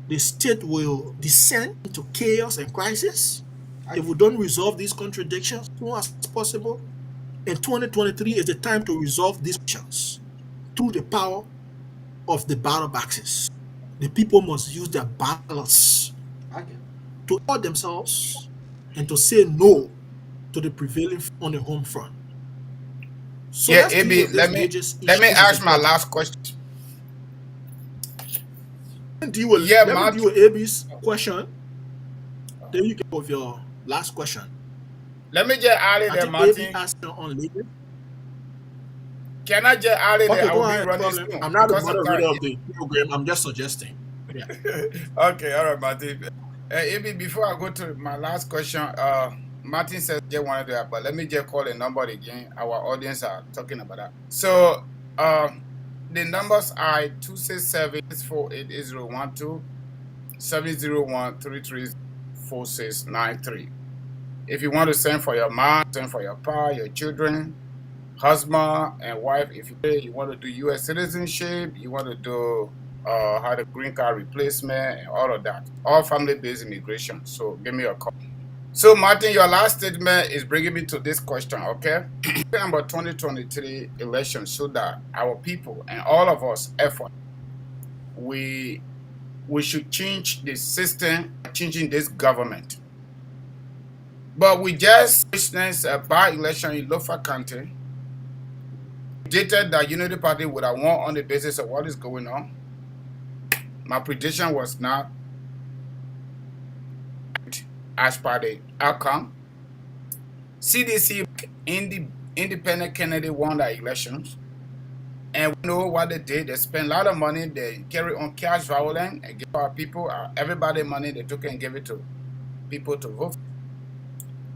The state will descend into chaos and crisis. If we don't resolve these contradictions as soon as possible, and 2023 is the time to resolve these questions through the power of the ballot boxes. The people must use their ballots to support themselves and to say no to the prevailing on the home front. So yeah, AB, let me ask my last question. Let me deal with AB's question. Then you can go with your last question. Let me just add it there, Martin. Can I just add it there? I will be running soon. I'm not the moderator of the program. I'm just suggesting. Yeah. Okay, all right, Martin. AB, before I go to my last question, Martin says they wanted to, but let me just call the number again. Our audience are talking about that. So the numbers are 267-648-8012, 701-334693. If you want to send for your mom, send for your pa, your children, husband and wife. If you want to do U.S. citizenship, you want to do how the green card replacement and all of that, all family-based immigration. So give me a call. So Martin, your last statement is bringing me to this question, okay? Number 2023 election so that our people and all of us effort, we should change the system, changing this government. But we just witnessed a by-election in Lofa County. Predicted that Unity Party would have won on the basis of what is going on. My prediction was not as per the outcome. CDC independent candidate won the elections. And we know what they did. They spent a lot of money. They carry on cash violence and give our people, everybody money they took and gave it to people to vote.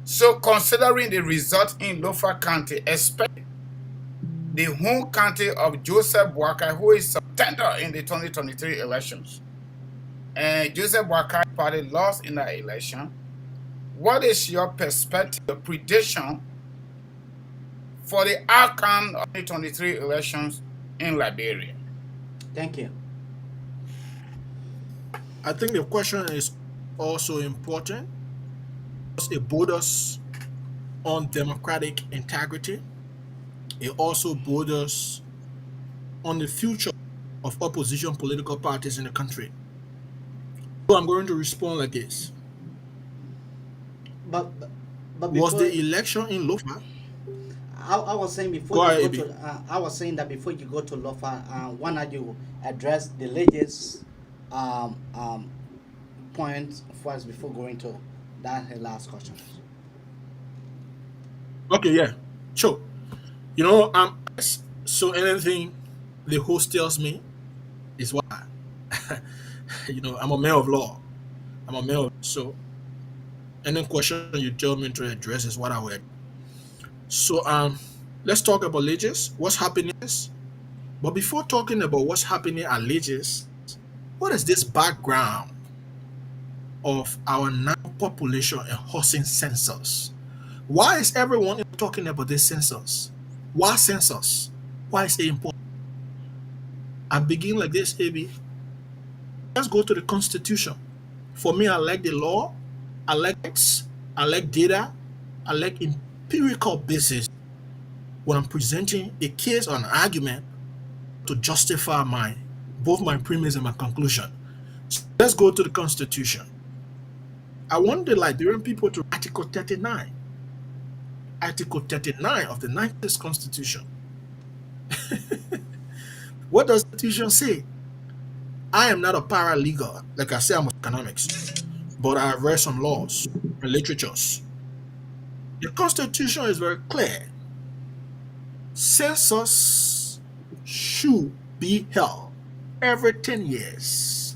So considering the result in Lofa County, especially the home county of Joseph Boakai, who is a contender in the 2023 elections, and Joseph Boakai party lost in that election, what is your perspective, the prediction for the outcome of the 2023 elections in Liberia? Thank you. I think the question is also important because it borders on democratic integrity. It also borders on the future of opposition political parties in the country. So I'm going to respond like this. But was the election in Lofa? I was saying before I was saying that before you go to Lofa, why not you address the latest points first before going to that last question? Okay, yeah, sure. So anything the host tells me is what I'm a man of law. So any question you tell me to address is what I would. So let's talk about Legis. What's happening? But before talking about what's happening at Legis, what is this background of our now population and housing census. Why is everyone talking about this census? Why census? Why is it important? I begin like this, AB. Let's go to the Constitution. For me, I like the law, I like facts, I like data, I like empirical basis when I'm presenting a case or an argument to justify both my premise and my conclusion. So let's go to the Constitution. I want the Liberian people to Article 39. Article 39 of the 19th Constitution. What does the Constitution say? I am not a paralegal. Like I say, I'm economics. But I have read some laws and literatures. The Constitution is very clear. Census should be held every 10 years.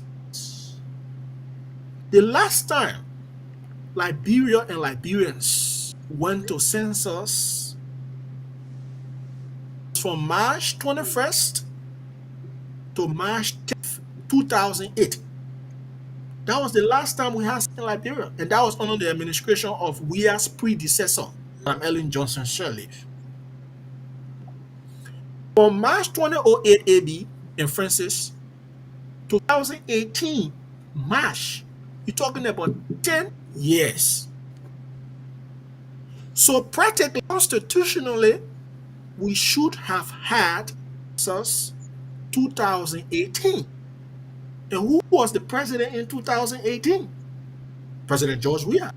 The last time Liberia and Liberians went to census from March 21st to March 10th, 2008. That was the last time we had in Liberia, and that was under the administration of Weah's predecessor, Ellen Johnson Sirleaf. From March 2008 AB in Francis, 2018 March, you're talking about 10 years. So practically, constitutionally, we should have had census 2018. And who was the president in 2018? President George Weah.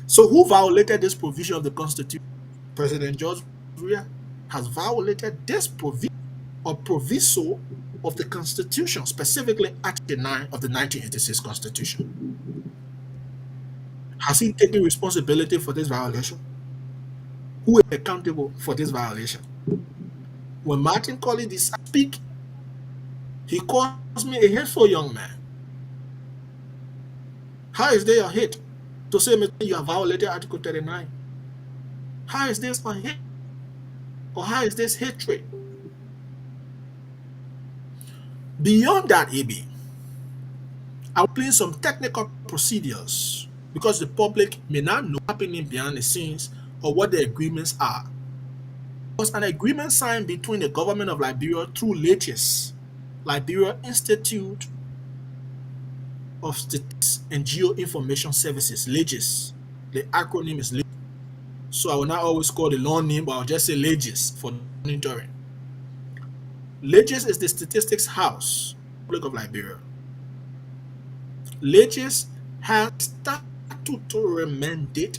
So who violated this provision of the Constitution? President George Weah has violated this provision or proviso of the Constitution, specifically Article 9 of the 1986 Constitution. Has he taken responsibility for this violation? Who is accountable for this violation? When Martin Collins speak, he calls me a hateful young man. How is there a hate to say you have violated Article 39? How is this a hate? Or how is this hatred? Beyond that, AB, I'll explain some technical procedures because the public may not know what's happening behind the scenes or what the agreements are. There was an agreement signed between the government of Liberia through LATIS, Liberia Institute of Statistics and Geoinformation Services, LAGIS. The acronym is LAGIS. So I will not always call the long name, but I'll just say LAGIS for monitoring. LAGIS is the statistics house of Liberia. LAGIS has statutory mandate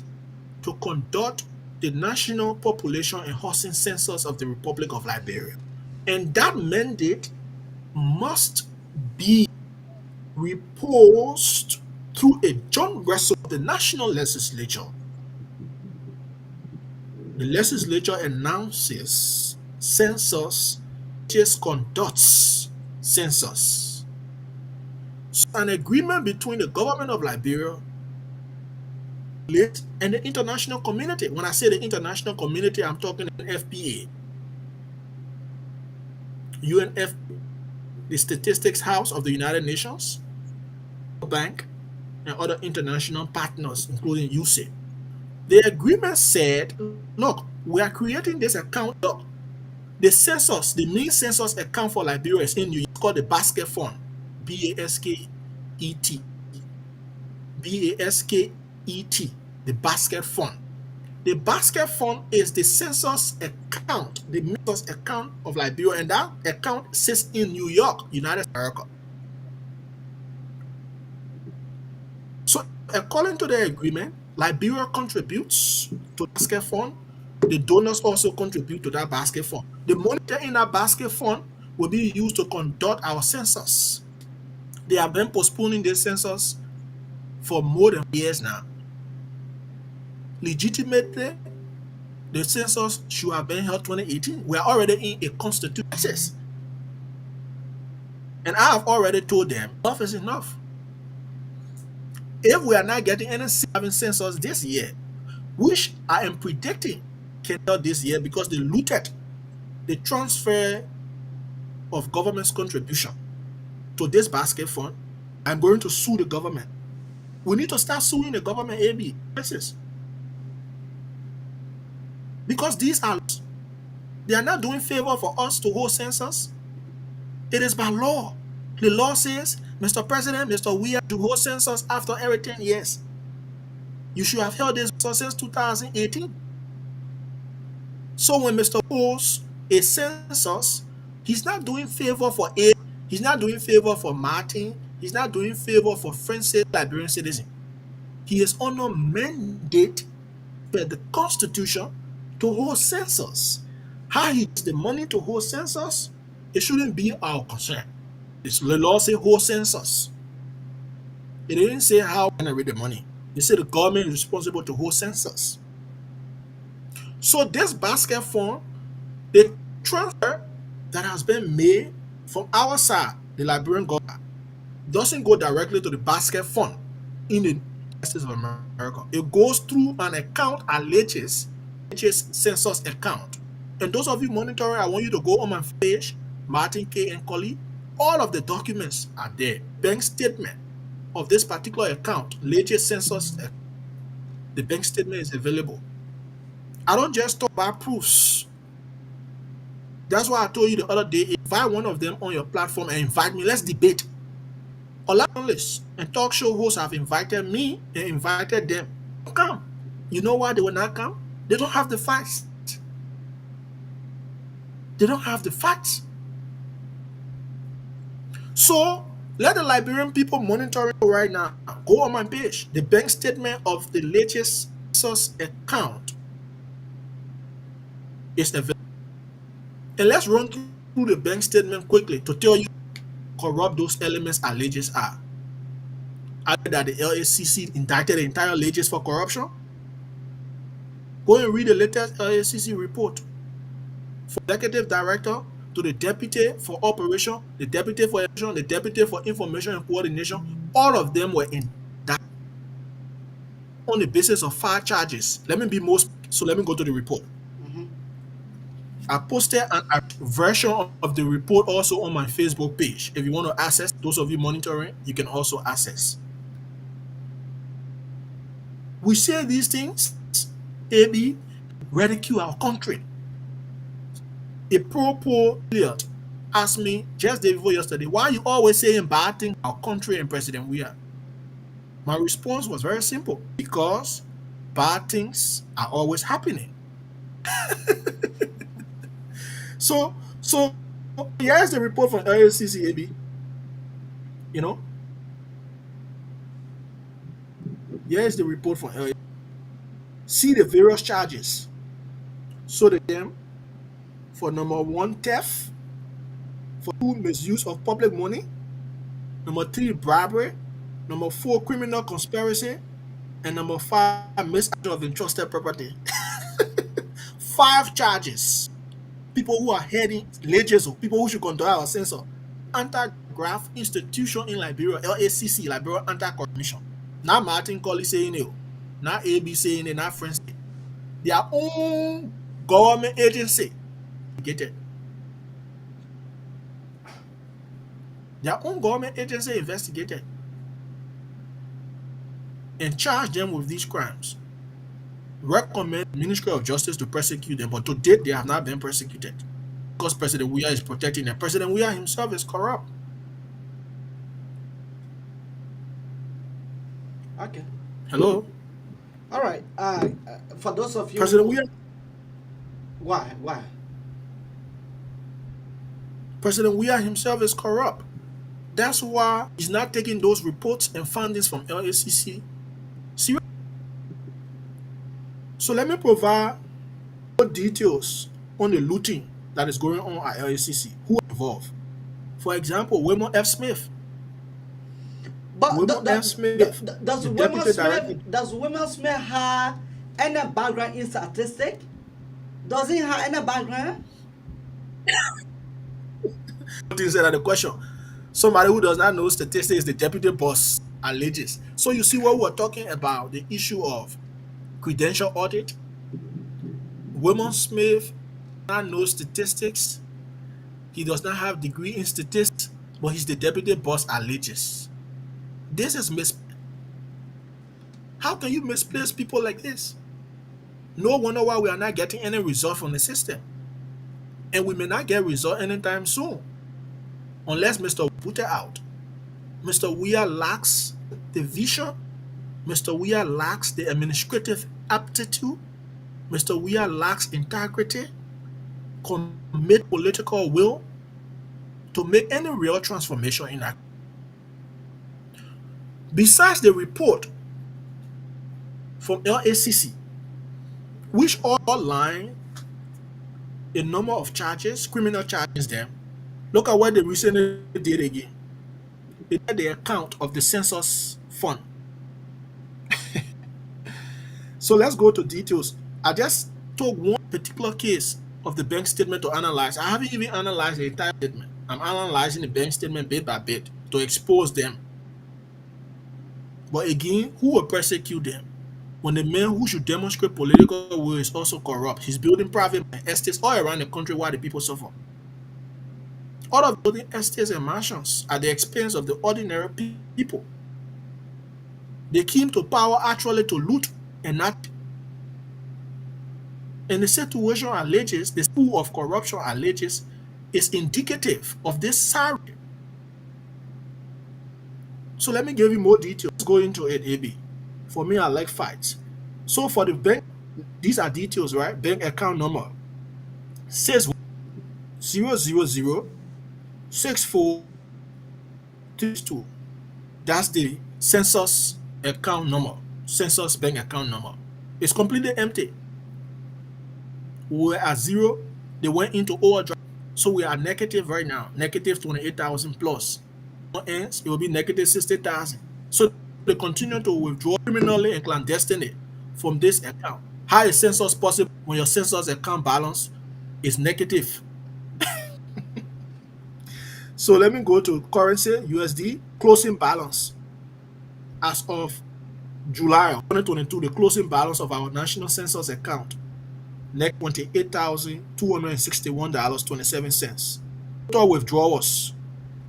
to conduct the national population and housing census of the Republic of Liberia. And that mandate must be reposed through a joint wrestle of the national legislature. The legislature announces census, just conducts census. So an agreement between the government of Liberia and the international community. When I say the international community, I'm talking FPA, UNF, the Statistics House of the United Nations, Bank, and other international partners, including USAID. The agreement said, look, we are creating this account. Look, the census, the main census account for Liberia is in New York, called the Basket Fund, BASKET. BASKET, the Basket Fund. The Basket Fund is the census account, the census account of Liberia, and that account sits in New York, United States of America. So, according to the agreement, Liberia contributes to the Basket Fund. The donors also contribute to that Basket Fund. The money in that Basket Fund will be used to conduct our census. They have been postponing this census for more than years now. Legitimately, the census should have been held 2018. We are already in a constitutional crisis. And I have already told them, enough is enough. If we are not getting any census this year, which I am predicting can held this year because they looted the transfer of government's contribution to this Basket Fund, I'm going to sue the government. We need to start suing the government, AB. Because they are not doing favor for us to hold census. It is by law. The law says, Mr. President, Mr. We have to hold census after every 10 years. You should have held this since 2018. So when Mr. holds a census, he's not doing favor for A, he's not doing favor for Martin, he's not doing favor for French Liberian citizen. He is on a mandate by the Constitution to hold census. How he gets the money to hold census, it shouldn't be our concern. The law say hold census. It didn't say how to generate the money. It said the government is responsible to hold census. So this basket fund, the transfer that has been made from our side, the Liberian government, doesn't go directly to the basket fund in the United States of America. It goes through an account at LHS census account. And those of you monitoring, I want you to go on my page, Martin K. and Collie. All of the documents are there. Bank statement of this particular account, LHS census, the bank statement is available. I don't just talk about proofs. That's why I told you the other day, invite one of them on your platform and invite me. Let's debate. Journalists and talk show hosts have invited me and invited them. Come. You know why they will not come? They don't have the facts. They don't have the facts. So let the Liberian people monitoring right now go on my page. The bank statement of the latest census account is available. And let's run through the bank statement quickly to tell you how corrupt those elements alleges are. Either that the LACC indicted the entire alleges for corruption. Go and read the latest LACC report. From executive director to the deputy for operation, the deputy for action, the deputy for information and coordination, all of them were indicted on the basis of 5 charges. Let me be so let me go to the report. I posted a version of the report also on my Facebook page. If you want to access, those of you monitoring, you can also access. We say these things, AB, ridicule our country. A pro-poor idiot asked me just the day before yesterday, why are you always saying bad things about our country and President we are? My response was very simple. Because bad things are always happening. So here's the report from LACC, AB. You know? Here's the report from LACC. See the various charges. So them for number 1, theft. For 2, misuse of public money. Number 3, bribery. Number 4, criminal conspiracy. And number 5, misuse of entrusted property. 5 charges. People who are heading LHS, people who should control our census. Anti-graft institution in Liberia, LACC, Liberia Anti-Commission. Not Martin Colley saying it, not AB saying it, not French. Their own government agency. Get it? Their own government agency investigated and charged them with these crimes. Recommend Ministry of Justice to prosecute them, but to date they have not been prosecuted because President Weah is protecting them. President Weah himself is corrupt. Okay. Hello. All right. For those of you, President Weah. Why? President Weah himself is corrupt. That's why he's not taking those reports and findings from LACC seriously. So let me provide more details on the looting that is going on at LACC. Who are involved? For example, Wilmot F. Smith. But Wilmot F. Smith, does Wilmot Smith have any background in statistics? Does he have any background? Things that are the question. Somebody who does not know statistics is the deputy boss alleges. So you see what we're talking about, the issue of credential audit. Wilmot Smith does not know statistics. He does not have degree in statistics, but he's the deputy boss alleges. This is How can you misplace people like this? No wonder why we are not getting any result from the system. And we may not get result anytime soon. Unless Mr. Put it out. Mr. Weir lacks the vision. Mr. Weir lacks the administrative aptitude. Mr. Weir lacks integrity, commit political will to make any real transformation in that. Besides the report from LACC, which outline a number of charges, criminal charges them, look at what they recently did again. They had the account of the census fund. So let's go to details. I just took one particular case of the bank statement to analyze. I haven't even analyzed the entire statement. I'm analyzing the bank statement bit by bit to expose them. But again, who will persecute them? When the man who should demonstrate political will is also corrupt. He's building private estates all around the country while the people suffer. All of building estates and mansions at the expense of the ordinary people. They came to power actually to loot and not. And the situation alleges, the school of corruption alleges, is indicative of this sorry. So let me give you more details. Let's go into it, AB. For me, I like facts. So for the bank, these are details, right? Bank account number 6006432. That's the census account number, census bank account number. It's completely empty. We were at zero. They went into overdrive. So we are negative right now, negative 28,000 plus. Ends, it will be negative 60,000. So they continue to withdraw criminally and clandestinely from this account. How is census possible when your census account balance is negative? So let me go to currency, USD, closing balance. As of July of 2022, the closing balance of our national census account, $28,261.27. Total withdrawals,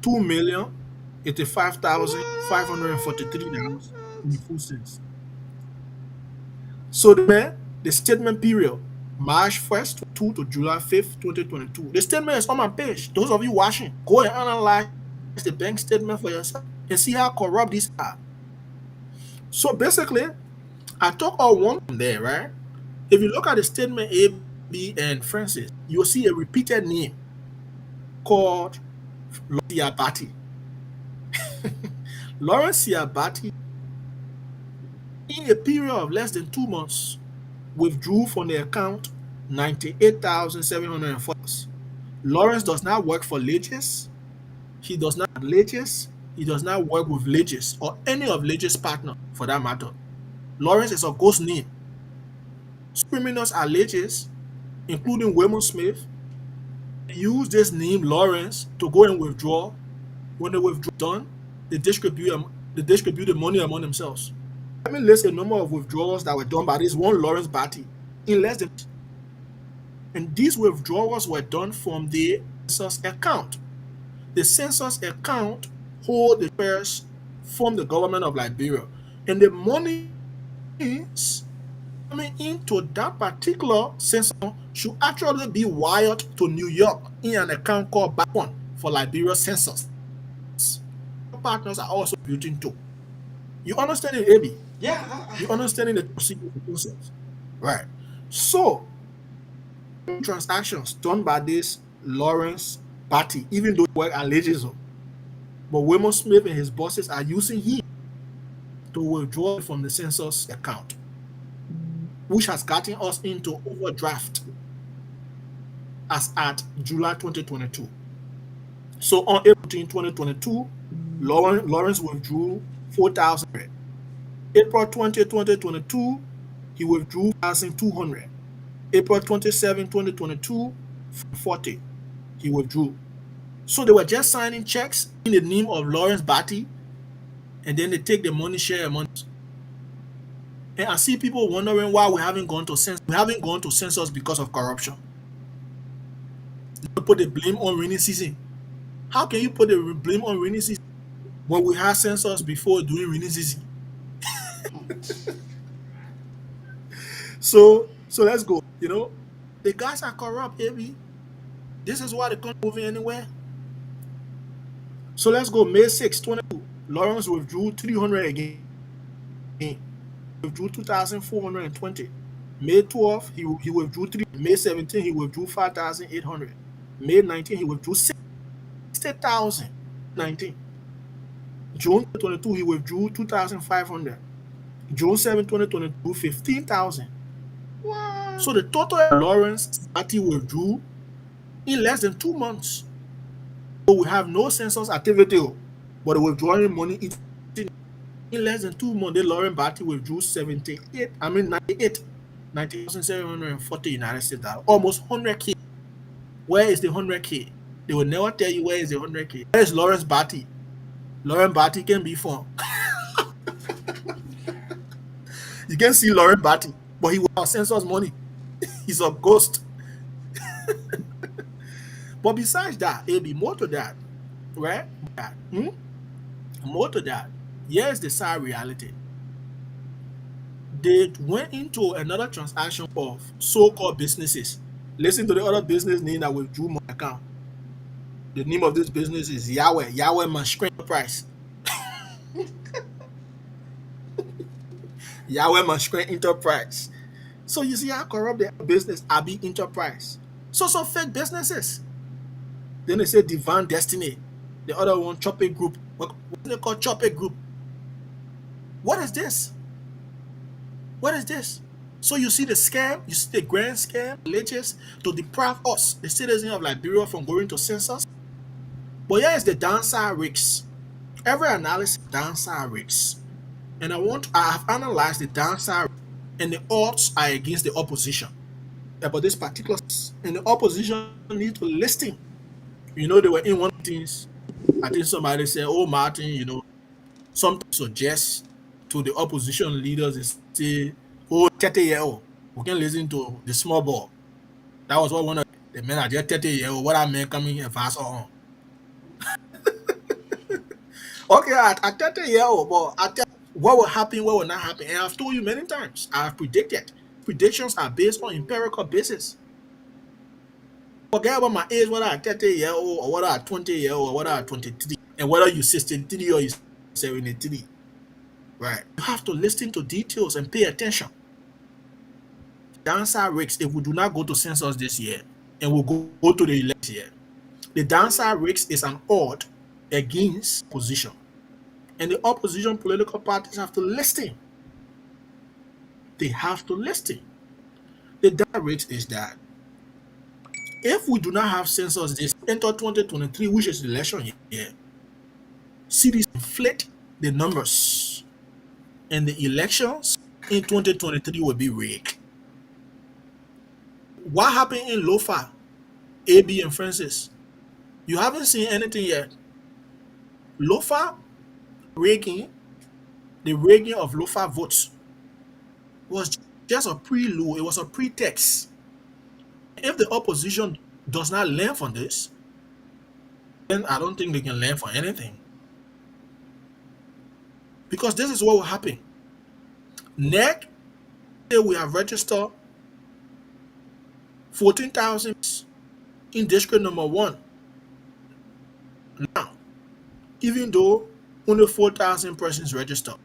$2,085,543.24. So the statement period, March 1st to July 5th, 2022. The statement is on my page. Those of you watching, go and analyze the bank statement for yourself and see how corrupt these are. So basically, I took all one from there, right? If you look at the statement A, B, and Francis, you'll see a repeated name called Lawrence Siabati. Lawrence Siabati, in a period of less than 2 months, withdrew from the account $98,740. Lawrence does not work for Legis. He does not have Legis. He does not work with Legis or any of Legis' partners for that matter. Lawrence is a ghost name. Criminals are Legis, including Wilmot Smith, use this name Lawrence to go and withdraw. When they withdraw done, they distribute the money among themselves. Let me list a number of withdrawals that were done by this one Lawrence Batty in less than. And these withdrawals were done from the census account. The census account holds the shares from the government of Liberia, and the money coming into that particular census should actually be wired to New York in an account called Back One for Liberia census. Partners are also built into. You understand it, AB? Yeah. You understanding the process, right? So transactions done by this Lawrence Batty, even though work at Legis, but Wilmot Smith and his bosses are using him to withdraw from the census account, which has gotten us into overdraft as at July 2022. So on April 2022, Lawrence withdrew 4,000. April 20, 2022, he withdrew 1,200. April 27, 2022, 40, he withdrew. So they were just signing checks in the name of Lawrence Batty, and then they take the money, share money. And I see people wondering why we haven't gone to census. We haven't gone to census because of corruption. They put the blame on rainy season. How can you put the blame on rainy season? when we had census before doing Rinizizi. So let's go. You know, the guys are corrupt, baby. This is why they can't move anywhere. So let's go. May 6, 22. Lawrence withdrew 300 again. Withdrew 2,420. May 12, he withdrew 3. May 17, he withdrew 5,800. May 19, he withdrew 60,000. 19. June 22, he withdrew 2,500. June 7, 2022, 15,000. Wow. So the total Lawrence party withdrew in less than 2 months. So we have no census activity, but the withdrawing money in less than 2 months. The Lawrence party withdrew 90,740 United States dollars, almost 100K. Where is the 100K? They will never tell you where is the 100K. Where is Lawrence Batty? Lawrence Batty can be found. You can see Lawrence Batty, but he will have census money. He's a ghost. But besides that, it'll be more to that, right? More to that. Here's the sad reality. They went into another transaction of so-called businesses. Listen to the other business name that withdrew my account. The name of this business is Yahweh Mashkren Enterprise. Yahweh Mashkren Enterprise. So you see how corrupt the business are be enterprise. So fake businesses. Then they say Divine Destiny. The other one, Choppy Group. What do they call Choppy Group? What is this? What is this? So you see the scam, you see the grand scam, latest to deprive us, the citizens of Liberia, from going to census. But here is the downside risks. Every analysis downside risks. And I have analyzed the downside, and the odds are against the opposition. About this particular, and the opposition need to listen. You know, they were in one of the things. I think somebody said, "Oh, Martin, you know, sometimes suggest to the opposition leaders and say, oh, 30-year-old, we can listen to the small ball." That was what one of the men are just 30-year-old. What I meant coming and fast on. Okay, at 30-year-old, but what will happen, what will not happen. And I've told you many times, I've predicted. Predictions are based on empirical basis. Forget about my age, whether I'm 30-year-old or whether I'm 20-year-old or whether I'm 23, and whether you're 63 or you're 73. Right. You have to listen to details and pay attention. Downside risks if we do not go to census this year and we'll go to the election year. The downside risk is an odd against opposition. And the opposition political parties have to listen. They have to listen. The downside risk is that if we do not have census this enter 2023, which is the election year, cities inflate the numbers, and the elections in 2023 will be rigged. What happened in Lofa, AB and Francis? You haven't seen anything yet. Lofa rigging, the rigging of Lofa votes was just a prelude. It was a pretext. If the opposition does not learn from this, then I don't think they can learn from anything. Because this is what will happen. NEC, we have registered 14,000 in district number 1. Now, even though only 4,000 persons registered.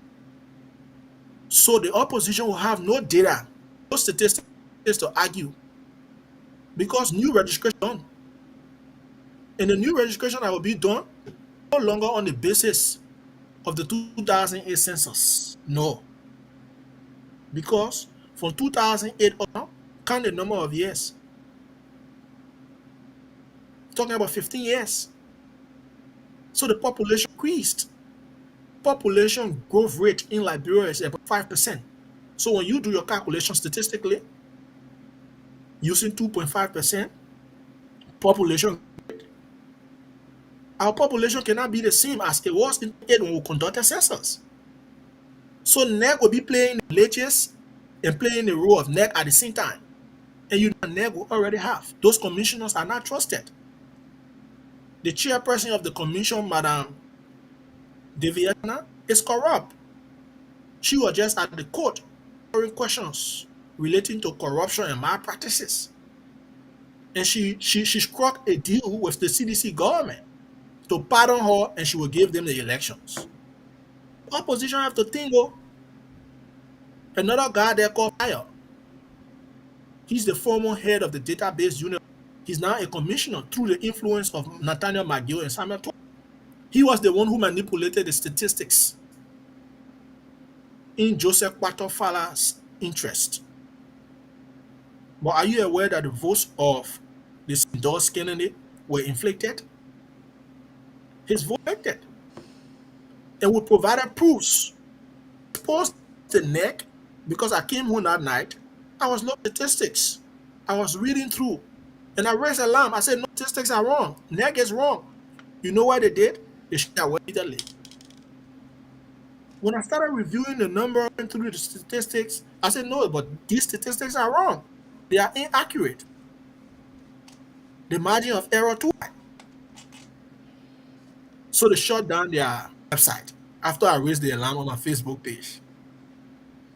So the opposition will have no data, no statistics to argue, because new registration done. And the new registration that will be done no longer on the basis of the 2008 census. No. Because from 2008 on, count the number of years. Talking about 15 years. So the population increased. Population growth rate in Liberia is about 5%. So when you do your calculation statistically, using 2.5% population, our population cannot be the same as it was in 2008 when we conducted census. So NEC will be playing the latest and playing the role of NEC at the same time. And you know NEC will already have. Those commissioners are not trusted. The chairperson of the commission, Madam Deviana is corrupt. She was just at the court answering questions relating to corruption and malpractices. And she struck a deal with the CDC government to pardon her and she will give them the elections. Opposition have to think, another guy there called Fire. He's the former head of the database unit. He's now a commissioner through the influence of Nathaniel McGill and Samuel Twain. He was the one who manipulated the statistics in Joseph Quattrofala's interest. But are you aware that the votes of this endorsed candidate were inflated? His vote inflated. And we provided proofs. Exposed the neck because I came home that night. I was looking at statistics. I was reading through. And I raised an alarm. I said, no, statistics are wrong. NEC is wrong. You know what they did? They shut away immediately. When I started reviewing the number and through the statistics, I said, no, but these statistics are wrong. They are inaccurate. The margin of error too high. So they shut down their website after I raised the alarm on my Facebook page.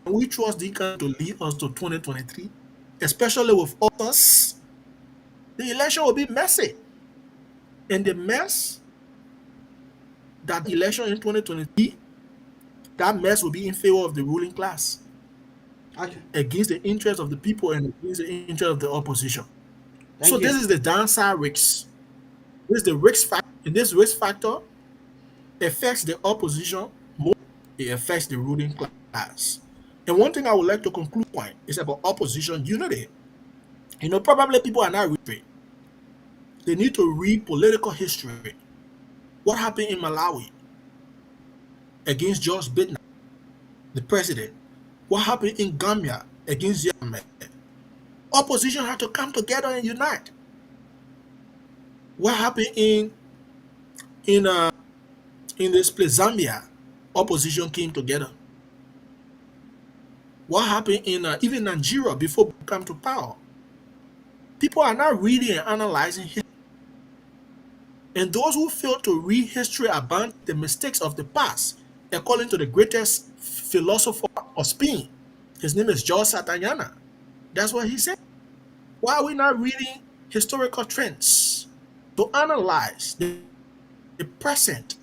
And we trust Deacon to lead us to 2023, especially with us. The election will be messy. And the mess, that election in 2023, that mess will be in favor of the ruling class. Okay. Against the interest of the people and against the interest of the opposition. Thank so you. This is the downside risk. This is the risk factor. And this risk factor affects the opposition more. It affects the ruling class. And one thing I would like to conclude on is about opposition unity. Probably people are not reading. They need to read political history. What happened in Malawi against George Bittner, the president? What happened in Gambia against Yahweh? Opposition had to come together and unite. What happened in this place, Zambia? Opposition came together. What happened in even Nigeria before we come to power? People are not reading and analyzing history. And those who fail to read history about the mistakes of the past, according to the greatest philosopher of Spain, his name is George Santayana. That's what he said. Why are we not reading historical trends to analyze the present,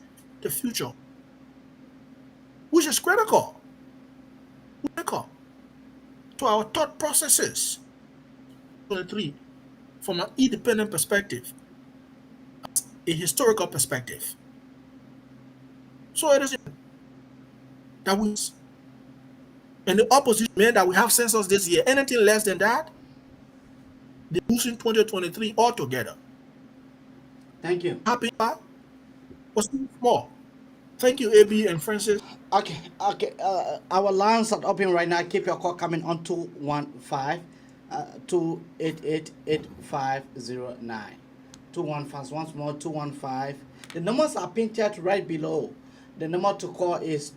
the future, which is critical to our thought processes? 23, from an independent perspective, a historical perspective. So it is that we, and the opposition meant that we have census this year. Anything less than that, they're losing 2023 altogether. Thank you. Happy was more. Thank you, AB and Francis. Okay. Our lines are open right now. Keep your call coming on 215-288-8509. 215, once more, 215. The numbers are painted right below. The number to call is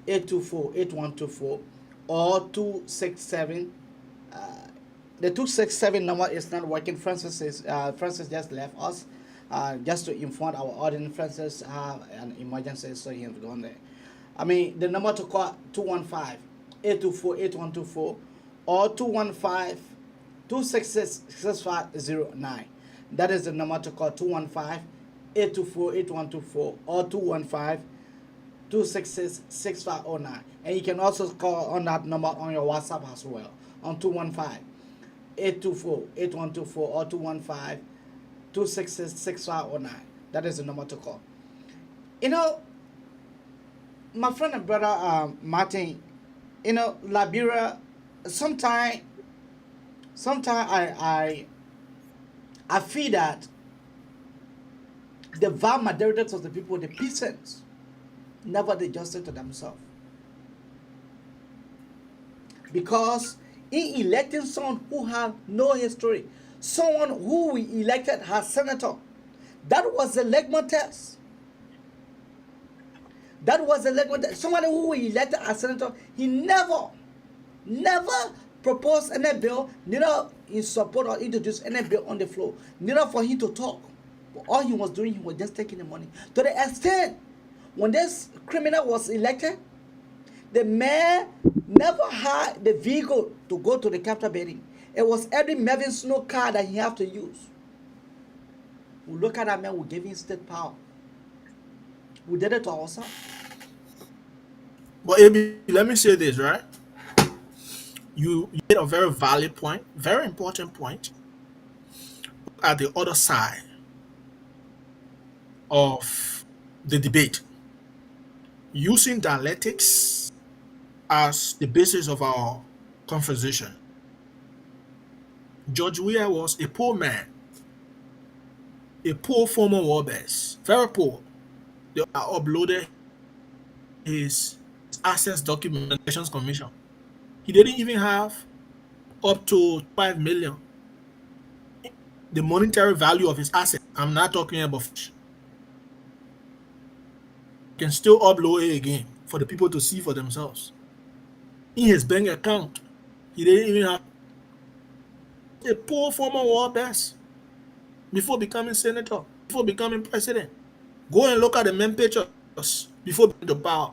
215-824-8124 or 267. The 267 number is not working. Francis just left us. Just to inform our audience, Francis have an emergency, so he has gone there. The number to call 215-824-8124 or 215-266-6509. That is the number to call, 215-824-8124 or 215-266-6509. And you can also call on that number on your WhatsApp as well, on 215-824-8124 or 215-266-6509. That is the number to call. My friend and brother Martin, Liberia, sometimes I feel that the vast majority of the people, the peasants, never did justice to themselves. Because in electing someone who have no history, someone who we elected as senator, that was the litmus test. Somebody who we elected as senator, he never proposed any bill, neither in support or introduced any bill on the floor, neither for him to talk. But all he was doing, he was just taking the money. To the extent When this criminal was elected, the mayor never had the vehicle to go to the capital building. It was every Melvin Snow car that he had to use. We look at that man, we gave him state power. We did it to ourselves. But AB, let me say this, right? You made a very valid point, very important point. At the other side of the debate, using dialectics as the basis of our conversation. George Weah was a poor man, a poor former war base, very poor. They uploaded his assets documentations commission. He didn't even have up to 5 million. The monetary value of his asset. I'm not talking about fish. Can still upload it again for the people to see for themselves. In his bank account, he didn't even have a poor former war boss before becoming senator, before becoming president. Go and look at the main pictures before being the power.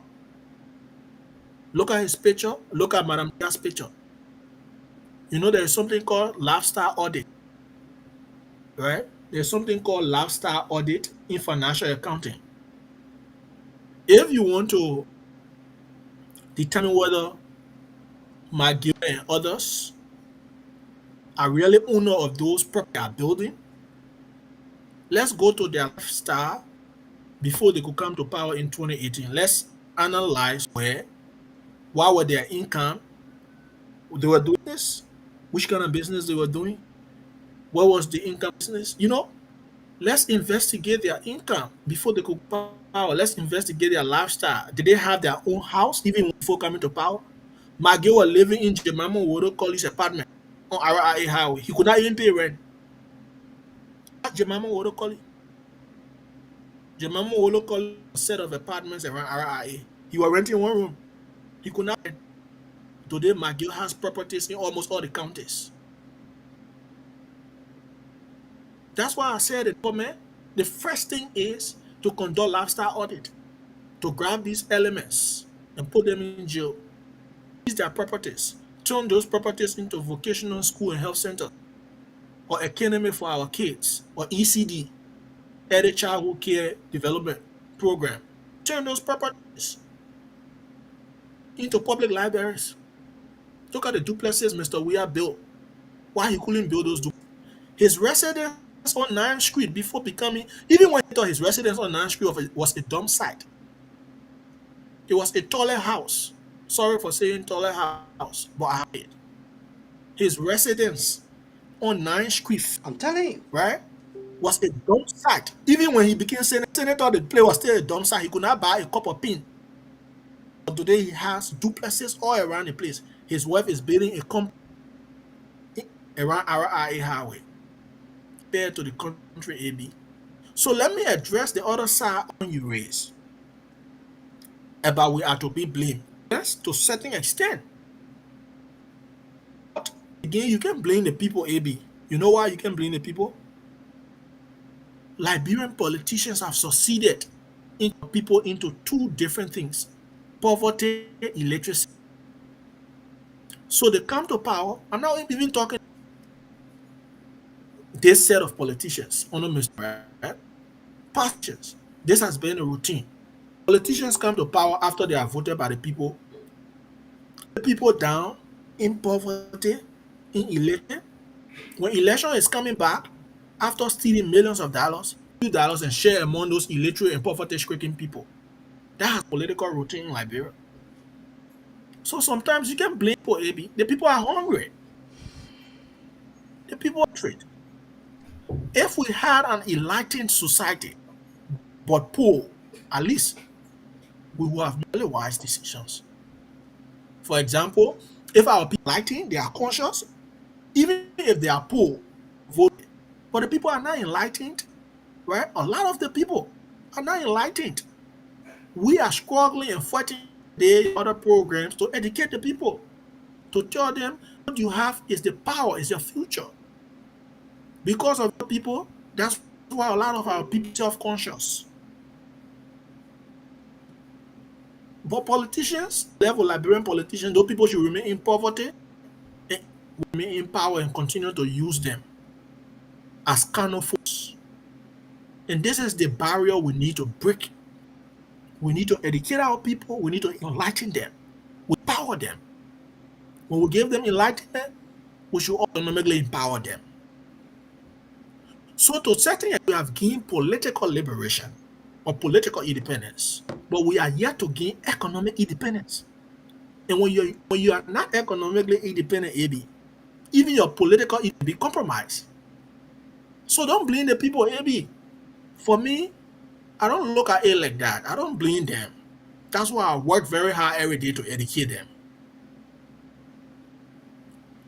Look at his picture, look at Madam Dia's picture. You know there is something called lifestyle audit, right? There's something called lifestyle audit in financial accounting. If you want to determine whether McGill and others are really owner of those property they are building, let's go to their lifestyle before they could come to power in 2018. Let's analyze what were their income, they were doing this, which kind of business they were doing, what was the income business, let's investigate their income before they could power. Let's investigate their lifestyle. Did they have their own house even before coming to power? McGill was living in Jemima Wodo College apartment on RIA Highway. He could not even pay rent. Jemima Wodo College. Jemima Wodo College a set of apartments around RIA. He was renting one room. He could not rent. Today, McGill has properties in almost all the counties. That's why I said it, man. The first thing is to conduct lifestyle audit, to grab these elements and put them in jail. Seize their properties, turn those properties into vocational school and health center, or academy for our kids, or ECD, Early Childhood Care Development Program. Turn those properties into public libraries. Look at the duplexes Mr. Weah built. Why he couldn't build those duplexes? His residence on 9th Street before becoming, even when he thought his residence on 9th Street was a dump site. It was a toilet house. Sorry for saying toilet house, but I have it. His residence on 9th Street, I'm telling you, right, was a dump site. Even when he became senator, the place was still a dump site. He could not buy a cup of pin. But today he has duplexes all around the place. His wife is building a company around RIA Highway, compared to the country AB. So let me address the other side on you raise about we are to be blamed. Yes, to a certain extent. But again, you can blame the people, AB. You know why you can blame the people? Liberian politicians have succeeded in people into two different things: poverty, illiteracy. So they come to power. I'm not even talking this set of politicians, right? Politicians. This has been a routine. Politicians come to power after they are voted by the people. The people down in poverty, in election. When election is coming back, after stealing millions of dollars, $2 and share among those illiterate and poverty-stricken people. That's political routine in Liberia. So sometimes you can blame people, AB. The people are hungry. The people are treated. If we had an enlightened society, but poor, at least we would have made wise decisions. For example, if our people are enlightened, they are conscious, even if they are poor, vote. But the people are not enlightened, right? A lot of the people are not enlightened. We are struggling and fighting the other programs to educate the people, to tell them what you have is the power, is your future. Because of the people, that's why a lot of our people are self-conscious. But politicians, level Liberian politicians, those people should remain in poverty, and remain in power and continue to use them as kind of force. And this is the barrier we need to break. We need to educate our people. We need to enlighten them. We empower them. When we give them enlightenment, we should autonomically empower them. So to certain we have gained political liberation or political independence, but we are yet to gain economic independence. And when you are not economically independent, AB, even your political it will be compromised. So don't blame the people, AB. For me, I don't look at it like that. I don't blame them. That's why I work very hard every day to educate them.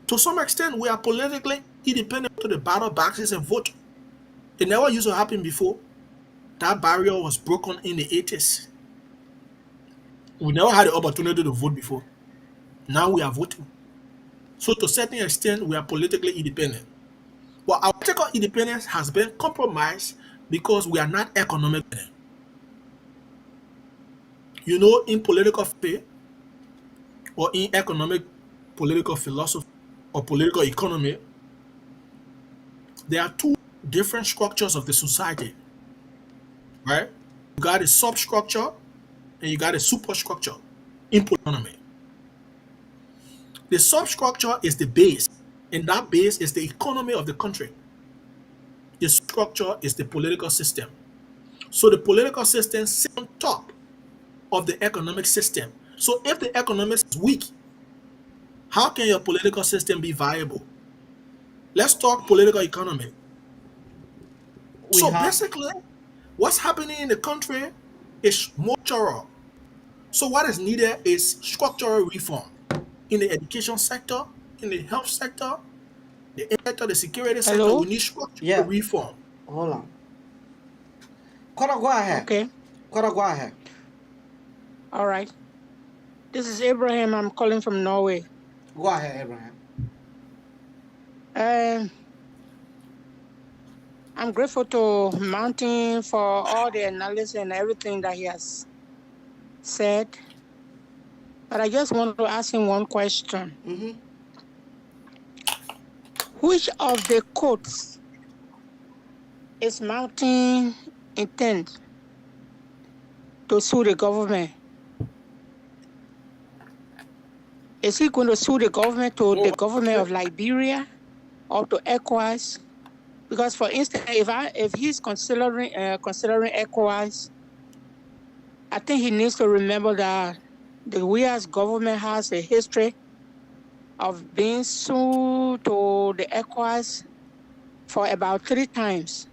To some extent, we are politically independent to the ballot boxes and vote. It never used to happen before. That barrier was broken in the 80s. We never had the opportunity to vote before. Now we are voting. So to a certain extent, we are politically independent. But our political independence has been compromised because we are not economic. You know, in political faith or in economic political philosophy or political economy, there are two different structures of the society, right? You got a substructure and you got a superstructure in economy. The substructure is the base, and that base is the economy of the country. The structure is the political system. So the political system sits on top of the economic system. So if the economics is weak, how can your political system be viable? Let's talk political economy. Basically, what's happening in the country is structural. So what is needed is structural reform in the education sector, in the health sector, the security sector. We need structural reform. Hold on. Kora, go ahead. Okay. Kora, go ahead. All right. This is Abraham. I'm calling from Norway. Go ahead, Abraham. I'm grateful to Mountain for all the analysis and everything that he has said. But I just want to ask him one question. Mm-hmm. Which of the courts is Mountain intent to sue the government? Is he going to sue the government to the government of Liberia or to ECOWAS? Because, for instance, if he's considering ECOWAS, I think he needs to remember that the U.S. government has a history of being sued to the ECOWAS for about 3 times.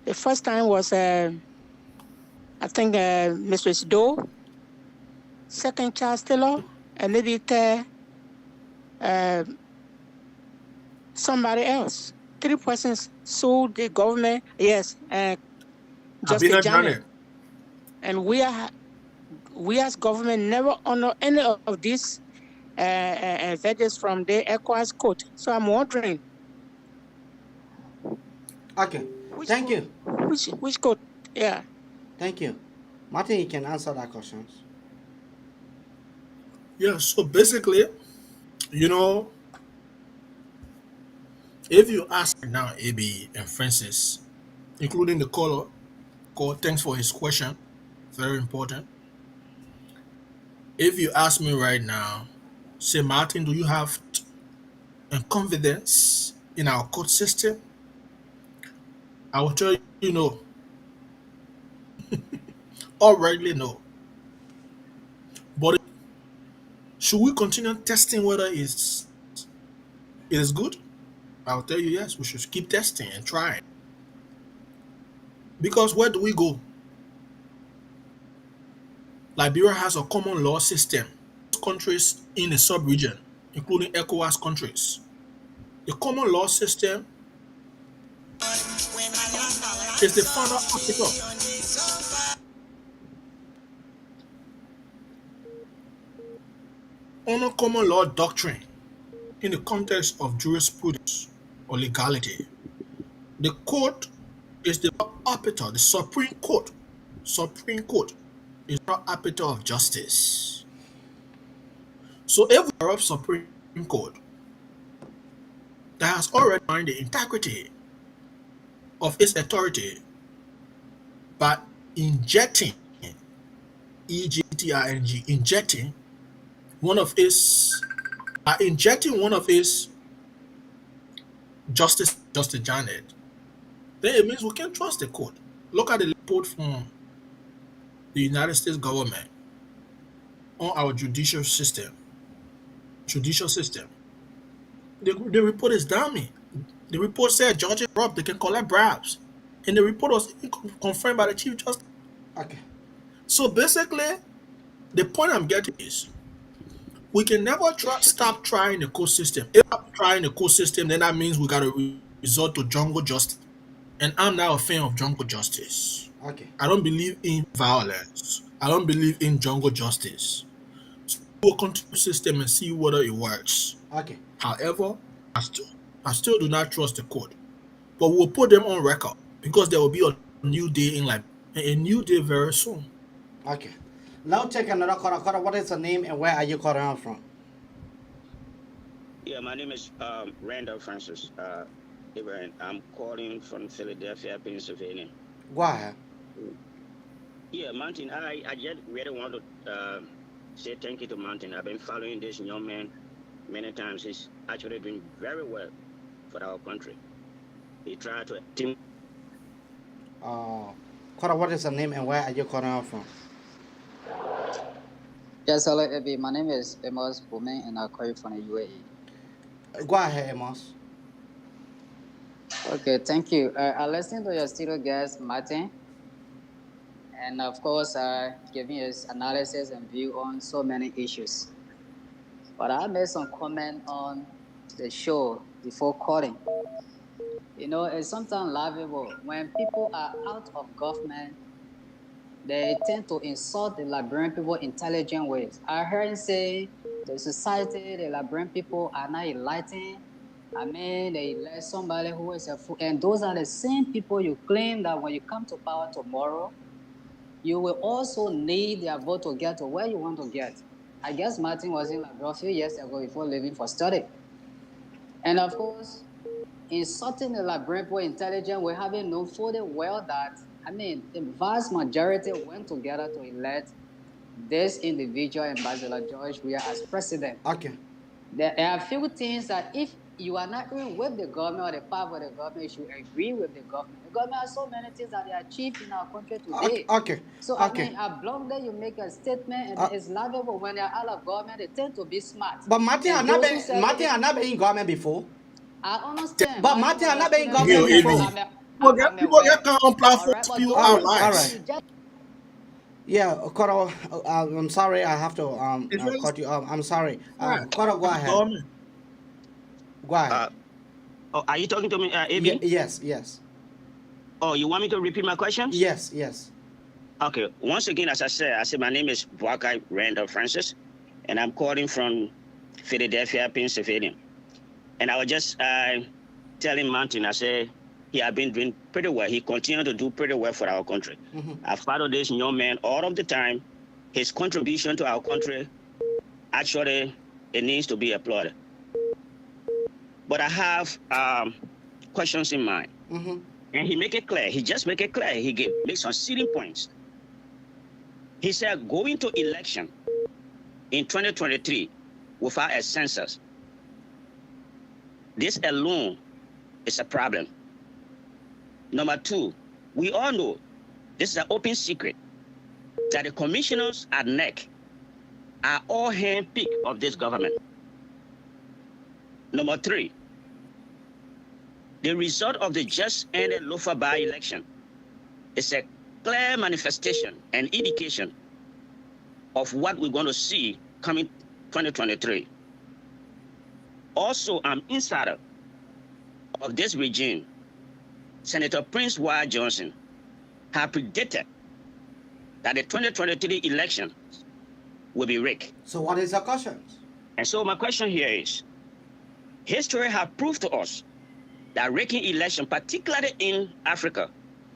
The first time was, I think, Mrs. Doe, second Charles Taylor, and maybe somebody else. 3 persons sued the government. Yes, Justice Janet. And we as government never honor any of these verdicts from the ECOWAS court. So I'm wondering. Okay, thank you. Which court? Yeah. Thank you. Martin, you can answer that question. Yeah, so basically, you know, if you ask now AB and Francis, including the caller, thanks for his question, very important. If you ask me right now, say, Martin, do you have confidence in our court system? I will tell you no. Already no. But should we continue testing whether it is good? I'll tell you yes, we should keep testing and trying. Because where do we go? Liberia has a common law system. Countries in the sub-region, including ECOWAS countries. The common law system is the final article. Honor common law doctrine in the context of jurisprudence or legality. The court is the arbiter, the Supreme Court. Supreme Court is not arbiter of justice. So if we corrupt Supreme Court that has already defined the integrity of its authority by injecting, EJTING, injecting one of its Justice Janet, then it means we can't trust the court. Look at the report from the United States government on our judicial system. The report is damning. The report said judges corrupt, they can collect bribes. And the report was confirmed by the Chief Justice. Okay. So basically, the point I'm getting is we can never stop trying the court system. If I'm trying the court system, then that means we got to resort to jungle justice. And I'm now a fan of jungle justice. Okay. I don't believe in violence. I don't believe in jungle justice. So we'll continue the system and see whether it works. Okay. However, I still do not trust the court. But we'll put them on record because there will be a new day in life. A new day very soon. Okay. Now take another caller. Caller, what is the name and where are you calling out from? Yeah, my name is Randall Francis. I'm calling from Philadelphia, Pennsylvania. Go ahead. Yeah, Martin, I just really want to say thank you to Martin. I've been following this young man many times. He's actually doing very well for our country. He tried to team. Caller, what is the name and where are you calling out from? Yes, hello, Abby. My name is Amos Bowman, and I call you from the UAE. Go ahead, Amos. Okay, thank you. I listened to your studio guest, Martin, and of course, giving his analysis and view on so many issues. But I made some comment on the show before calling. You know, it's sometimes laughable when people are out of government. They tend to insult the Liberian people in intelligent ways. I heard him say the society, the Liberian people are not enlightened. I mean, they elect somebody who is a fool. And those are the same people you claim that when you come to power tomorrow, you will also need their vote to get to where you want to get. I guess Martin was in Liberia a few years ago before leaving for study. And of course, insulting the Liberian people intelligent, we haven't known fully well that, I mean, the vast majority went together to elect this individual, Ambassador George Weah, as president. Okay. There are a few things that if you are not in with the government or the part of the government, you should agree with the government. The government has so many things that they achieve in our country today. Okay. So, okay. I mean, a blunder, you make a statement, and it's laughable when they're out of government, they tend to be smart. But Martin had not been in government before. I understand. But Martin had not been in government before. People get on platforms, people are right. Yeah, Koro, I'm sorry, I have to cut you off. I'm sorry. Koro, go ahead. Go ahead. Are you talking to me, AB? Yes. Oh, you want me to repeat my questions? Yes. Okay. Once again, as I said, my name is Bwakai Randall Francis, and I'm calling from Philadelphia, Pennsylvania. And I was just telling Martin, I said, he has been doing pretty well. He continued to do pretty well for our country. Mm-hmm. I followed this young man all of the time. His contribution to our country, actually, it needs to be applauded. But I have questions in mind. Mm-hmm. And he make it clear. He just make it clear. He make some seating points. He said going to election in 2023 without a census, this alone is a problem. Number two, we all know, this is an open secret, that the commissioners at NEC are all handpicked of this government. Number three, the result of the just ended Lofa by-election is a clear manifestation and indication of what we're going to see coming 2023. Also, I'm insider of this regime. Senator Prince Wyatt Johnson has predicted that the 2023 election will be rigged. So what is your question? And so my question here is, history has proved to us that rigging election, particularly in Africa,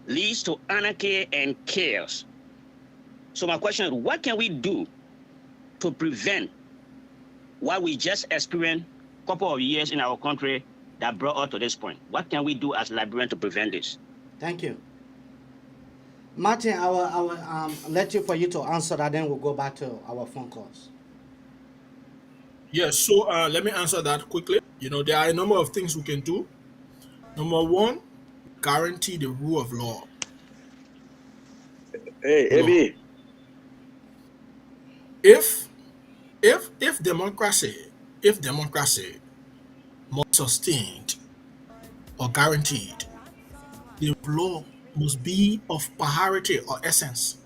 leads to anarchy and chaos. So my question is, what can we do to prevent what we just experienced a couple of years in our country that brought us to this point? What can we do as Liberians to prevent this? Thank you. Martin, I will let you for you to answer that, then we'll go back to our phone calls. Yes, so let me answer that quickly. There are a number of things we can do. Number one, guarantee the rule of law. Hey, Ebi. If democracy must sustained or guaranteed, the law must be of priority or essence.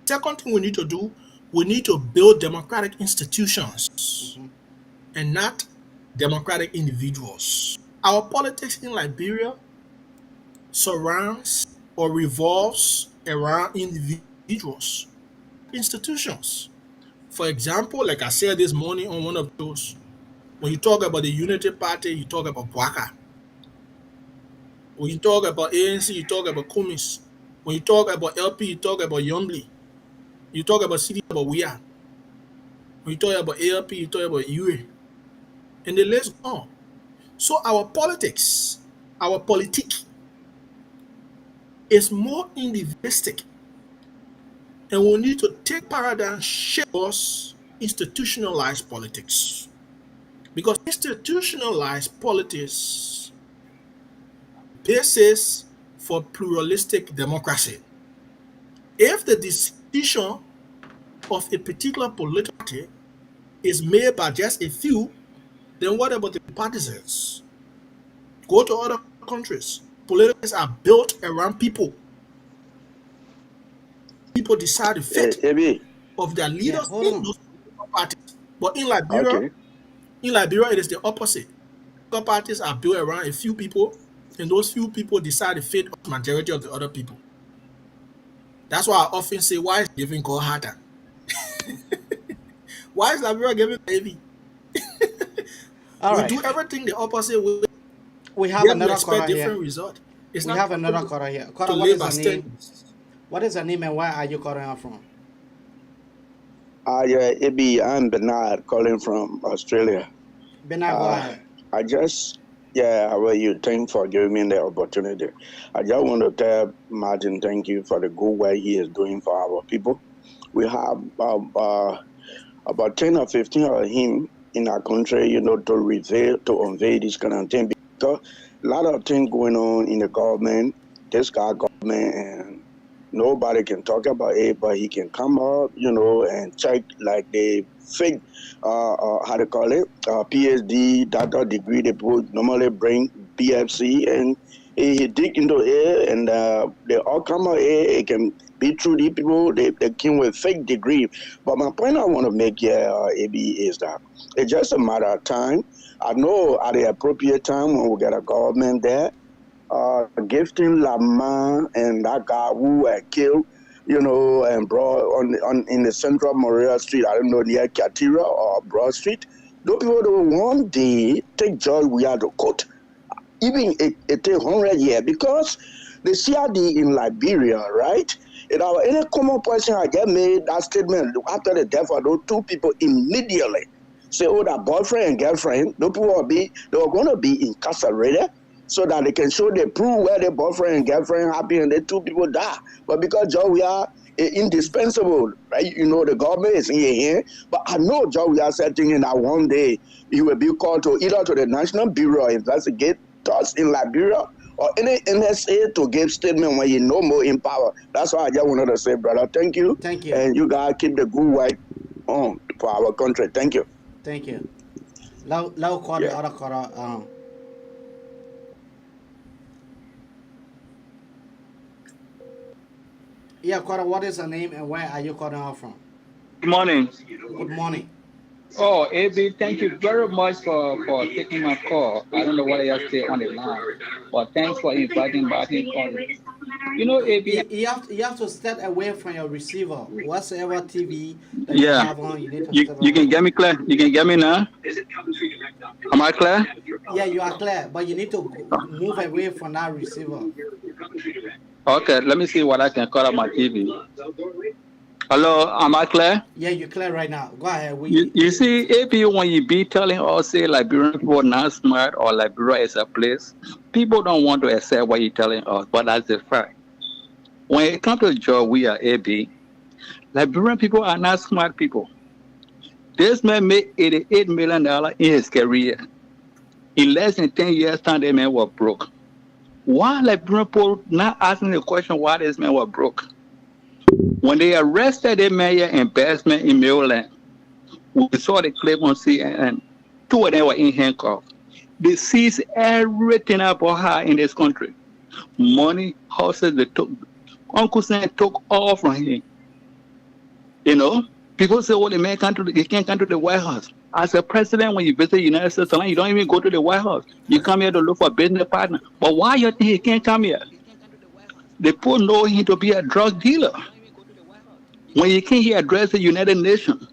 Second thing we need to do, we need to build democratic institutions and not democratic individuals. Our politics in Liberia surrounds or revolves around individuals, institutions. For example, like I said this morning on one of those, when you talk about the Unity Party, you talk about Bwaka. When you talk about ANC, you talk about Kumis. When you talk about LP, you talk about Yombli. You talk about CD, about Wea. When you talk about ALP, you talk about UE. And the list goes on. So our politics, our politique is more individualistic. And we need to take paradigm shift us institutionalized politics. Because institutionalized politics basis for pluralistic democracy. If the decision of a particular political party is made by just a few, then what about the partisans? Go to other countries. Politics are built around people. People decide the fate of their leaders in those political parties. But in Liberia, it is the opposite. Political parties are built around a few people, and those few people decide the fate of the majority of the other people. That's why I often say, why is giving God harder? Why is Liberia giving heavy? We do everything the opposite way. We have another caller here. Different result. We have another caller here. Caller, what is the name? What is the name and where are you calling from? Yeah, Ebi, I'm Bernard calling from Australia. Bernard, go ahead. How are you? Thanks for giving me the opportunity. I just want to tell Martin, thank you for the good work he is doing for our people. We have about 10 or 15 of him in our country, to unveil this kind of thing. Because a lot of things going on in the government, this guy government, and nobody can talk about it, but he can come up, and check like the fake, PhD, doctor degree, they normally bring PFC, and he dig into it, and they all come out here, it can be true, these people, they came with fake degree. But my point I want to make here, AB, is that it's just a matter of time. I know at the appropriate time when we get a government there, gifting Lama and that guy who killed, and brought in the central Morea Street, I don't know, near Katira or Broad Street. Those people don't one day take joy we are to court. Even it take 100 years, because the CRD in Liberia, right? Any common person I get made that statement after the death of those two people immediately say, that boyfriend and girlfriend, those people they were going to be incarcerated, so that they can show they prove where their boyfriend and girlfriend happy and the two people die. But because Joe, we are indispensable, right? The government is in here. But I know Joe, we are setting in that one day he will be called to either to the National Bureau of Investigators in Liberia or any NSA to give statement when you no more in power. That's why I just wanted to say, brother, thank you. Thank you. And you guys keep the good work on for our country. Thank you. Thank you. Now call the other caller. Yeah, caller, what is the name and where are you calling out from? Good morning. Good morning. Oh, AB, thank you very much for taking my call. I don't know what I stay on the line, but thanks for inviting Martin. AB, you have to step away from your receiver. Whatsoever TV that you have on, you need to step you can get me clear. You can get me now. Am I clear? Yeah, you are clear, but you need to move away from that receiver. Okay, let me see what I can call up my TV. Hello, am I clear? Yeah, you're clear right now. Go ahead. You see, if you when you be telling us say Liberian people not smart or Liberia is a place, people don't want to accept what you're telling us, but that's the fact. When it comes to job, we are AB. Liberian people are not smart people. This man made $88 million in his career. In less than 10 years' time, the man was broke. Why Liberian people not asking the question why this man was broke? When they arrested the mayor investment in Maryland, we saw the clip on CNN. Two of them were in handcuffs. They seized everything about her in this country. Money, houses, they took. Uncle Sam took all from him. You know, people say, "Oh, the man can't he can't come to the White House." As a president, when you visit the United States, you don't even go to the White House. You come here to look for a business partner. But why you think he can't come here? The people know him to be a drug dealer. When he came here address the United Nations,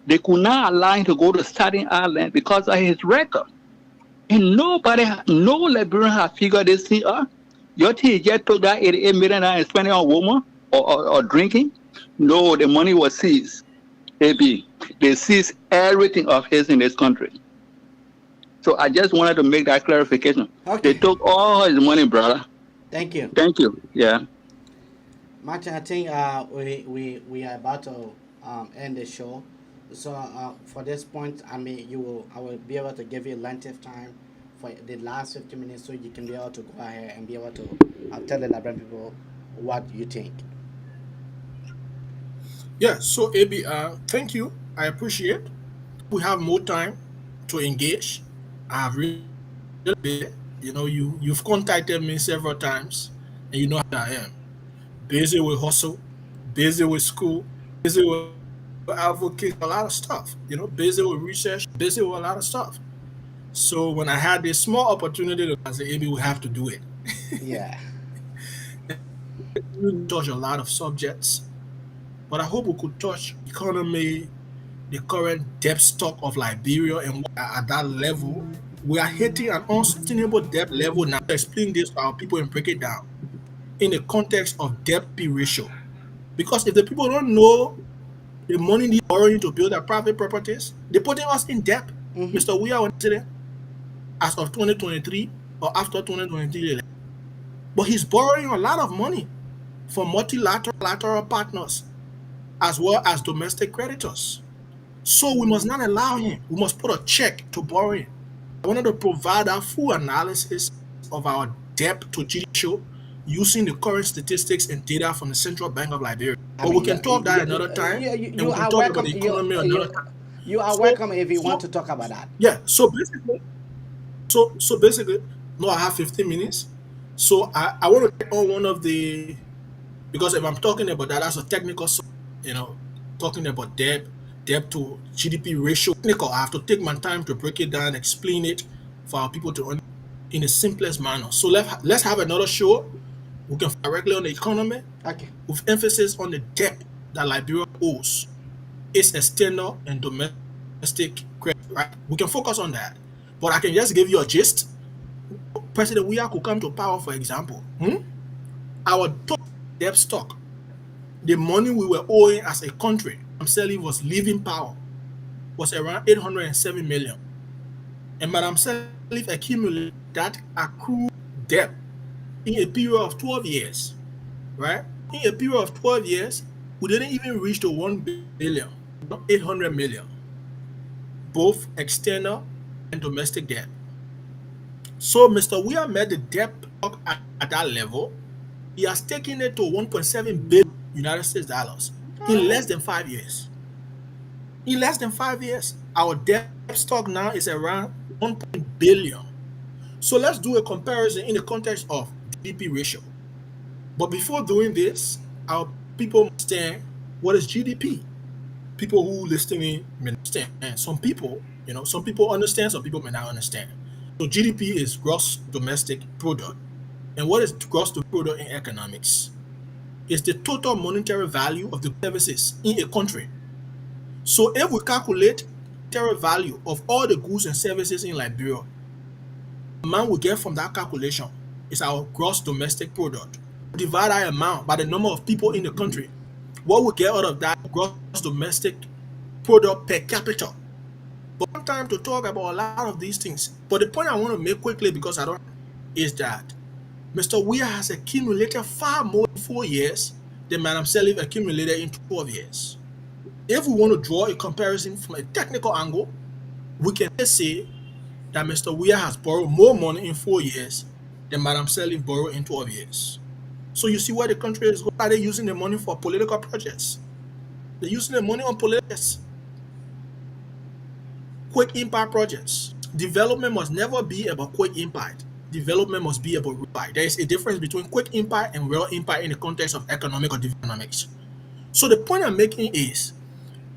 they could not allow him to go to Staten Island because of his record. And nobody, no Liberian has figured this thing out. Your team just took that $88 million and spent it on women or drinking. No, the money was seized. AB, they seized everything of his in this country. So I just wanted to make that clarification. Okay. They took all his money, brother. Thank you. Thank you. Yeah. Martin, I think we are about to end the show. So for this point, I will be able to give you length of time for the last 50 minutes, so you can be able to go ahead and be able to tell the Liberian people what you think. Yeah, so AB, thank you. I appreciate. We have more time to engage. I've really been, you've contacted me several times, and you know how I am. Busy with hustle, busy with school, busy with advocate, a lot of stuff. Busy with research, busy with a lot of stuff. So when I had this small opportunity, I said, AB, we have to do it. Yeah. We touch a lot of subjects, but I hope we could touch economy, the current debt stock of Liberia, and at that level, we are hitting an unsustainable debt level now. Explain this to our people and break it down in the context of debt-P ratio. Because if the people don't know the money they're borrowing to build their private properties, they're putting us in debt. Mr. We are today, as of 2023 or after 2023. But he's borrowing a lot of money from multilateral partners as well as domestic creditors. So we must not allow him. We must put a check to borrowing. I wanted to provide a full analysis of our debt to GDP ratio using the current statistics and data from the Central Bank of Liberia. But we can talk that another time. You are welcome. You are welcome if you want to talk about that. Yeah. So basically, no, I have 15 minutes. So I want to take on one of the, because if I'm talking about that, that's a technical, talking about debt to GDP ratio. Technical, I have to take my time to break it down, explain it for our people to understand in the simplest manner. So let's have another show. We can directly on the economy, okay, with emphasis on the debt that Liberia owes, its external and domestic credit. Right? We can focus on that, but I can just give you a gist. President Weah could come to power, for example. Our total debt stock, the money we were owing as a country, Madam Sally was leaving power, was around 807 million. And Madam Sally accumulated that accrued debt in a period of 12 years, right? In a period of 12 years, we didn't even reach the 1 billion, 800 million, both external and domestic debt. So Mr. Weah made the debt at that level. He has taken it to 1.7 billion United States dollars in less than 5 years. In less than 5 years, our debt stock now is around 1 billion. So let's do a comparison in the context of GDP ratio. But before doing this, our people understand what is GDP. People who listening may understand. And some people understand, some people may not understand. So GDP is gross domestic product. And what is gross domestic product in economics? It's the total monetary value of the services in a country. So if we calculate the monetary value of all the goods and services in Liberia, the amount we get from that calculation is our gross domestic product. We divide that amount by the number of people in the country. what we get out of that gross domestic product per capita. But one time to talk about a lot of these things. But the point I want to make quickly, because I don't, is that Mr. Weir has accumulated far more in 4 years than Madam Sirleaf accumulated in 12 years. If we want to draw a comparison from a technical angle, we can say that Mr. Weir has borrowed more money in 4 years than Madam Sirleaf borrowed in 12 years. So you see where the country is going. Are they using the money for political projects? They're using the money on politics. Quick impact projects. Development must never be about quick impact. Development must be about real impact. There is a difference between quick impact and real impact in the context of economic or economics. So the point I'm making is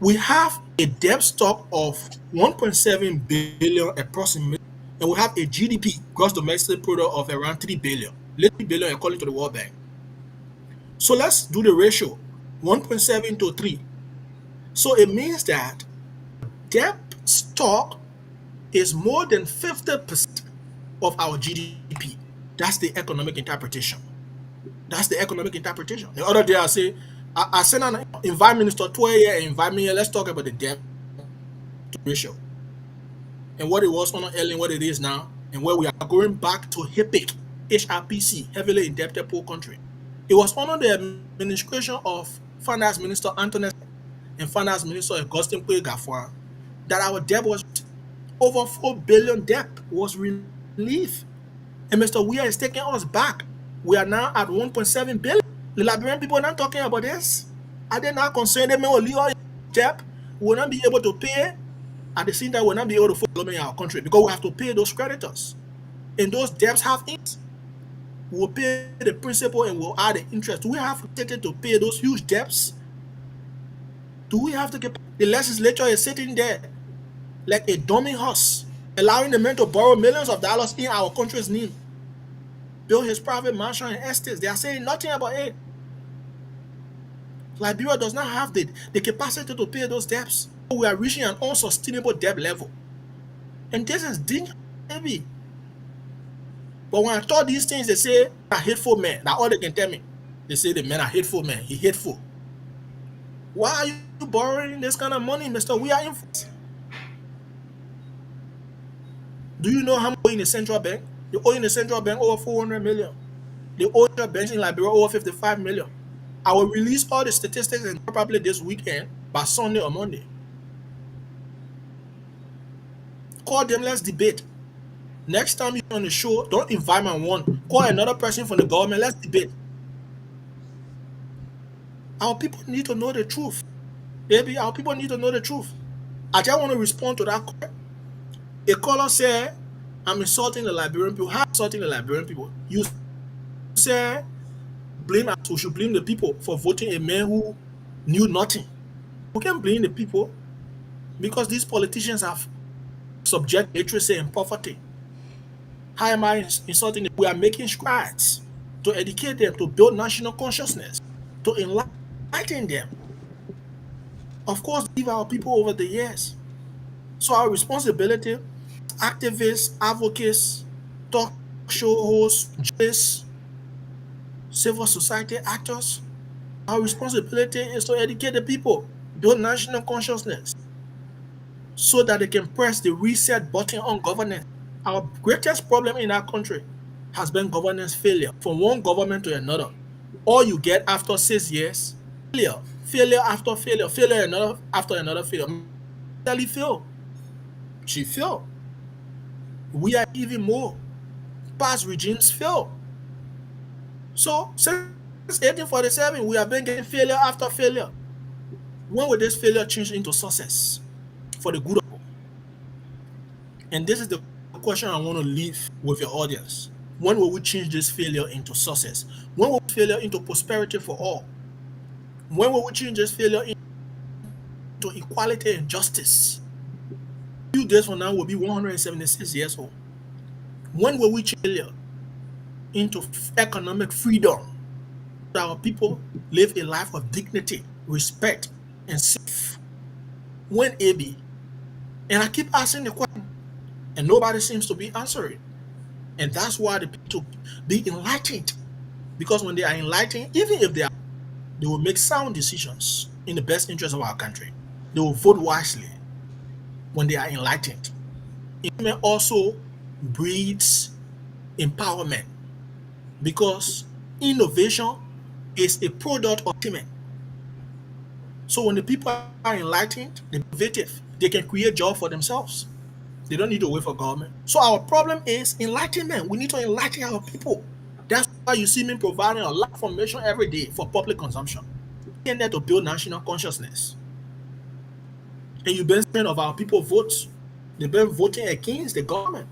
we have a debt stock of 1.7 billion approximately, and we have a GDP, gross domestic product, of around 3 billion. 3 billion according to the World Bank. So let's do the ratio, 1.7 to 3. So it means that debt stock is more than 50% of our GDP. That's the economic interpretation. That's the economic interpretation. The other day I sent an environment minister 12 year environment. Let's talk about the debt ratio and what it was on earlier, what it is now, and where we are going back to HIPIC, HRPC, heavily indebted poor country. It was under the administration of Finance Minister Anthony and Finance Minister Augustine Gafwa that our debt was over 4 billion debt was relieved. And Mr. Weir is taking us back. We are now at 1.7 billion. The Liberian people are not talking about this. Are they not concerned that we will debt? We will not be able to pay. At the same time, we will not be able to follow in our country because we have to pay those creditors. And those debts have interest. We'll pay the principal and we'll add the interest. Do we have to take it to pay those huge debts? Do we have to get the legislature is sitting there like a dummy horse, allowing the men to borrow millions of dollars in our country's name, build his private mansion and estates? They are saying nothing about it. Liberia does not have the capacity to pay those debts. We are reaching an unsustainable debt level. And this is dangerous. But when I thought these things, they say are hateful men. That's all they can tell me. They say the men are hateful men. He's hateful. Why are you borrowing this kind of money, Mr. We are in. Do you know how much in the central bank? They owe in the central bank over 400 million. They owe the banks in Liberia over 55 million. I will release all the statistics and probably this weekend by Sunday or Monday. Call them, let's debate. Next time you're on the show, don't invite my one. Call another person from the government, let's debate. Our people need to know the truth. Baby, our people need to know the truth. I just want to respond to that call. A caller said, I'm insulting the Liberian people. How insulting the Liberian people? You say, we should blame the people for voting a man who knew nothing. We can't blame the people because these politicians have subject literacy and poverty. How am I insulting them? We are making strides to educate them, to build national consciousness, to enlighten them. Of course, give our people over the years. So our responsibility, activists, advocates, talk show hosts, journalists, civil society actors, our responsibility is to educate the people, build national consciousness, so that they can press the reset button on governance. Our greatest problem in our country has been governance failure, from one government to another. All you get after 6 years, failure after failure, failure after another failure. She failed. She failed. We are even more. Past regimes failed. So since 1847, we have been getting failure after failure. When will this failure change into success for the good of all? And this is the question I want to leave with your audience. When will we change this failure into success? When will failure into prosperity for all? When will we change this failure into equality and justice? A few days from now, we'll be 176 years old. When will we change failure into economic freedom? Our people live a life of dignity, respect, and safe. When AB? And I keep asking the question, and nobody seems to be answering. And that's why the people be enlightened. Because when they are enlightened, even if they are, They will make sound decisions in the best interest of our country. They will vote wisely when they are enlightened. Enlightenment also breeds empowerment because innovation is a product of enlightenment. So when the people are enlightened, they're innovative, they can create jobs for themselves. They don't need to wait for government. So our problem is enlightenment. We need to enlighten our people. That's why you see me providing a lot of information every day for public consumption. In there to build national consciousness. And you've been saying of our people votes. They've been voting against the government.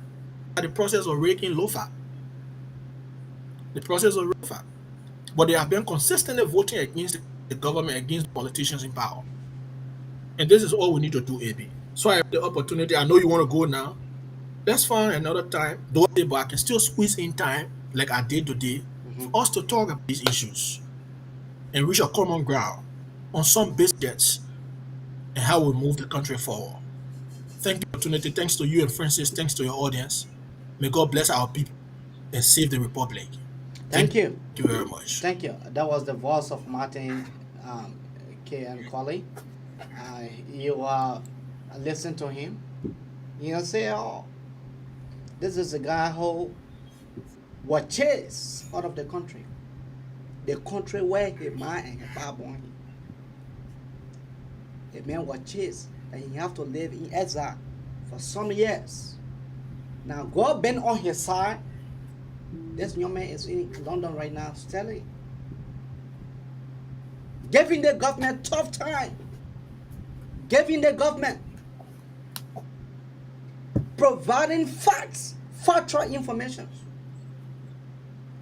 The process of raking lofa. The process of lofa. But they have been consistently voting against the government, against politicians in power. And this is all we need to do, AB. So I have the opportunity. I know you want to go now. That's fine another time. Don't say, but I can still squeeze in time, like I did today, for us to talk about these issues and reach a common ground on some biscuits and how we move the country forward. Thank you for the opportunity. Thanks to you and Francis. Thanks to your audience. May God bless our people and save the Republic. Thank you. Thank you very much. Thank you. That was the voice of Martin K. and Kwali. You listen to him. You say, oh, this is a guy who was chased out of the country where his man and his father born him. The man was chased and he have to live in exile for some years. Now God been on his side. This young man is in London right now studying, giving the government tough time, giving the government, providing facts, factual information.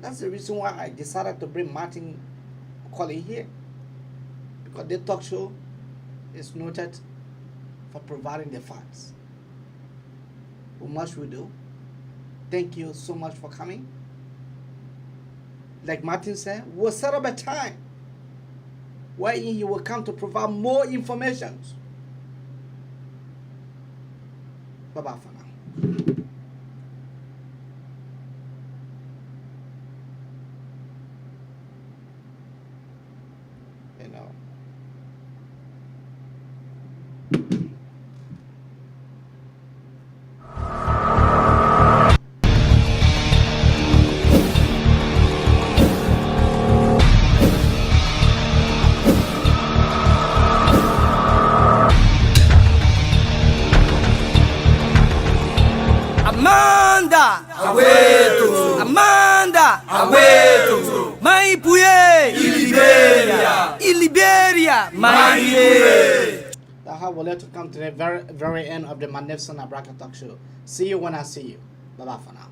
That's the reason why I decided to bring Martin Colley here, because the talk show is noted for providing the facts. How much we do. Thank you so much for coming. Like Martin said, we'll set up a time wherein you will come to provide more information. Bye-bye for now. You know. Amanda, Aweto, Maipuye, Liberia, Maipuye. That's how we'll let to come to the very end of the magnificent Abraka Talk Show. See you when I see you. Bye-bye for now.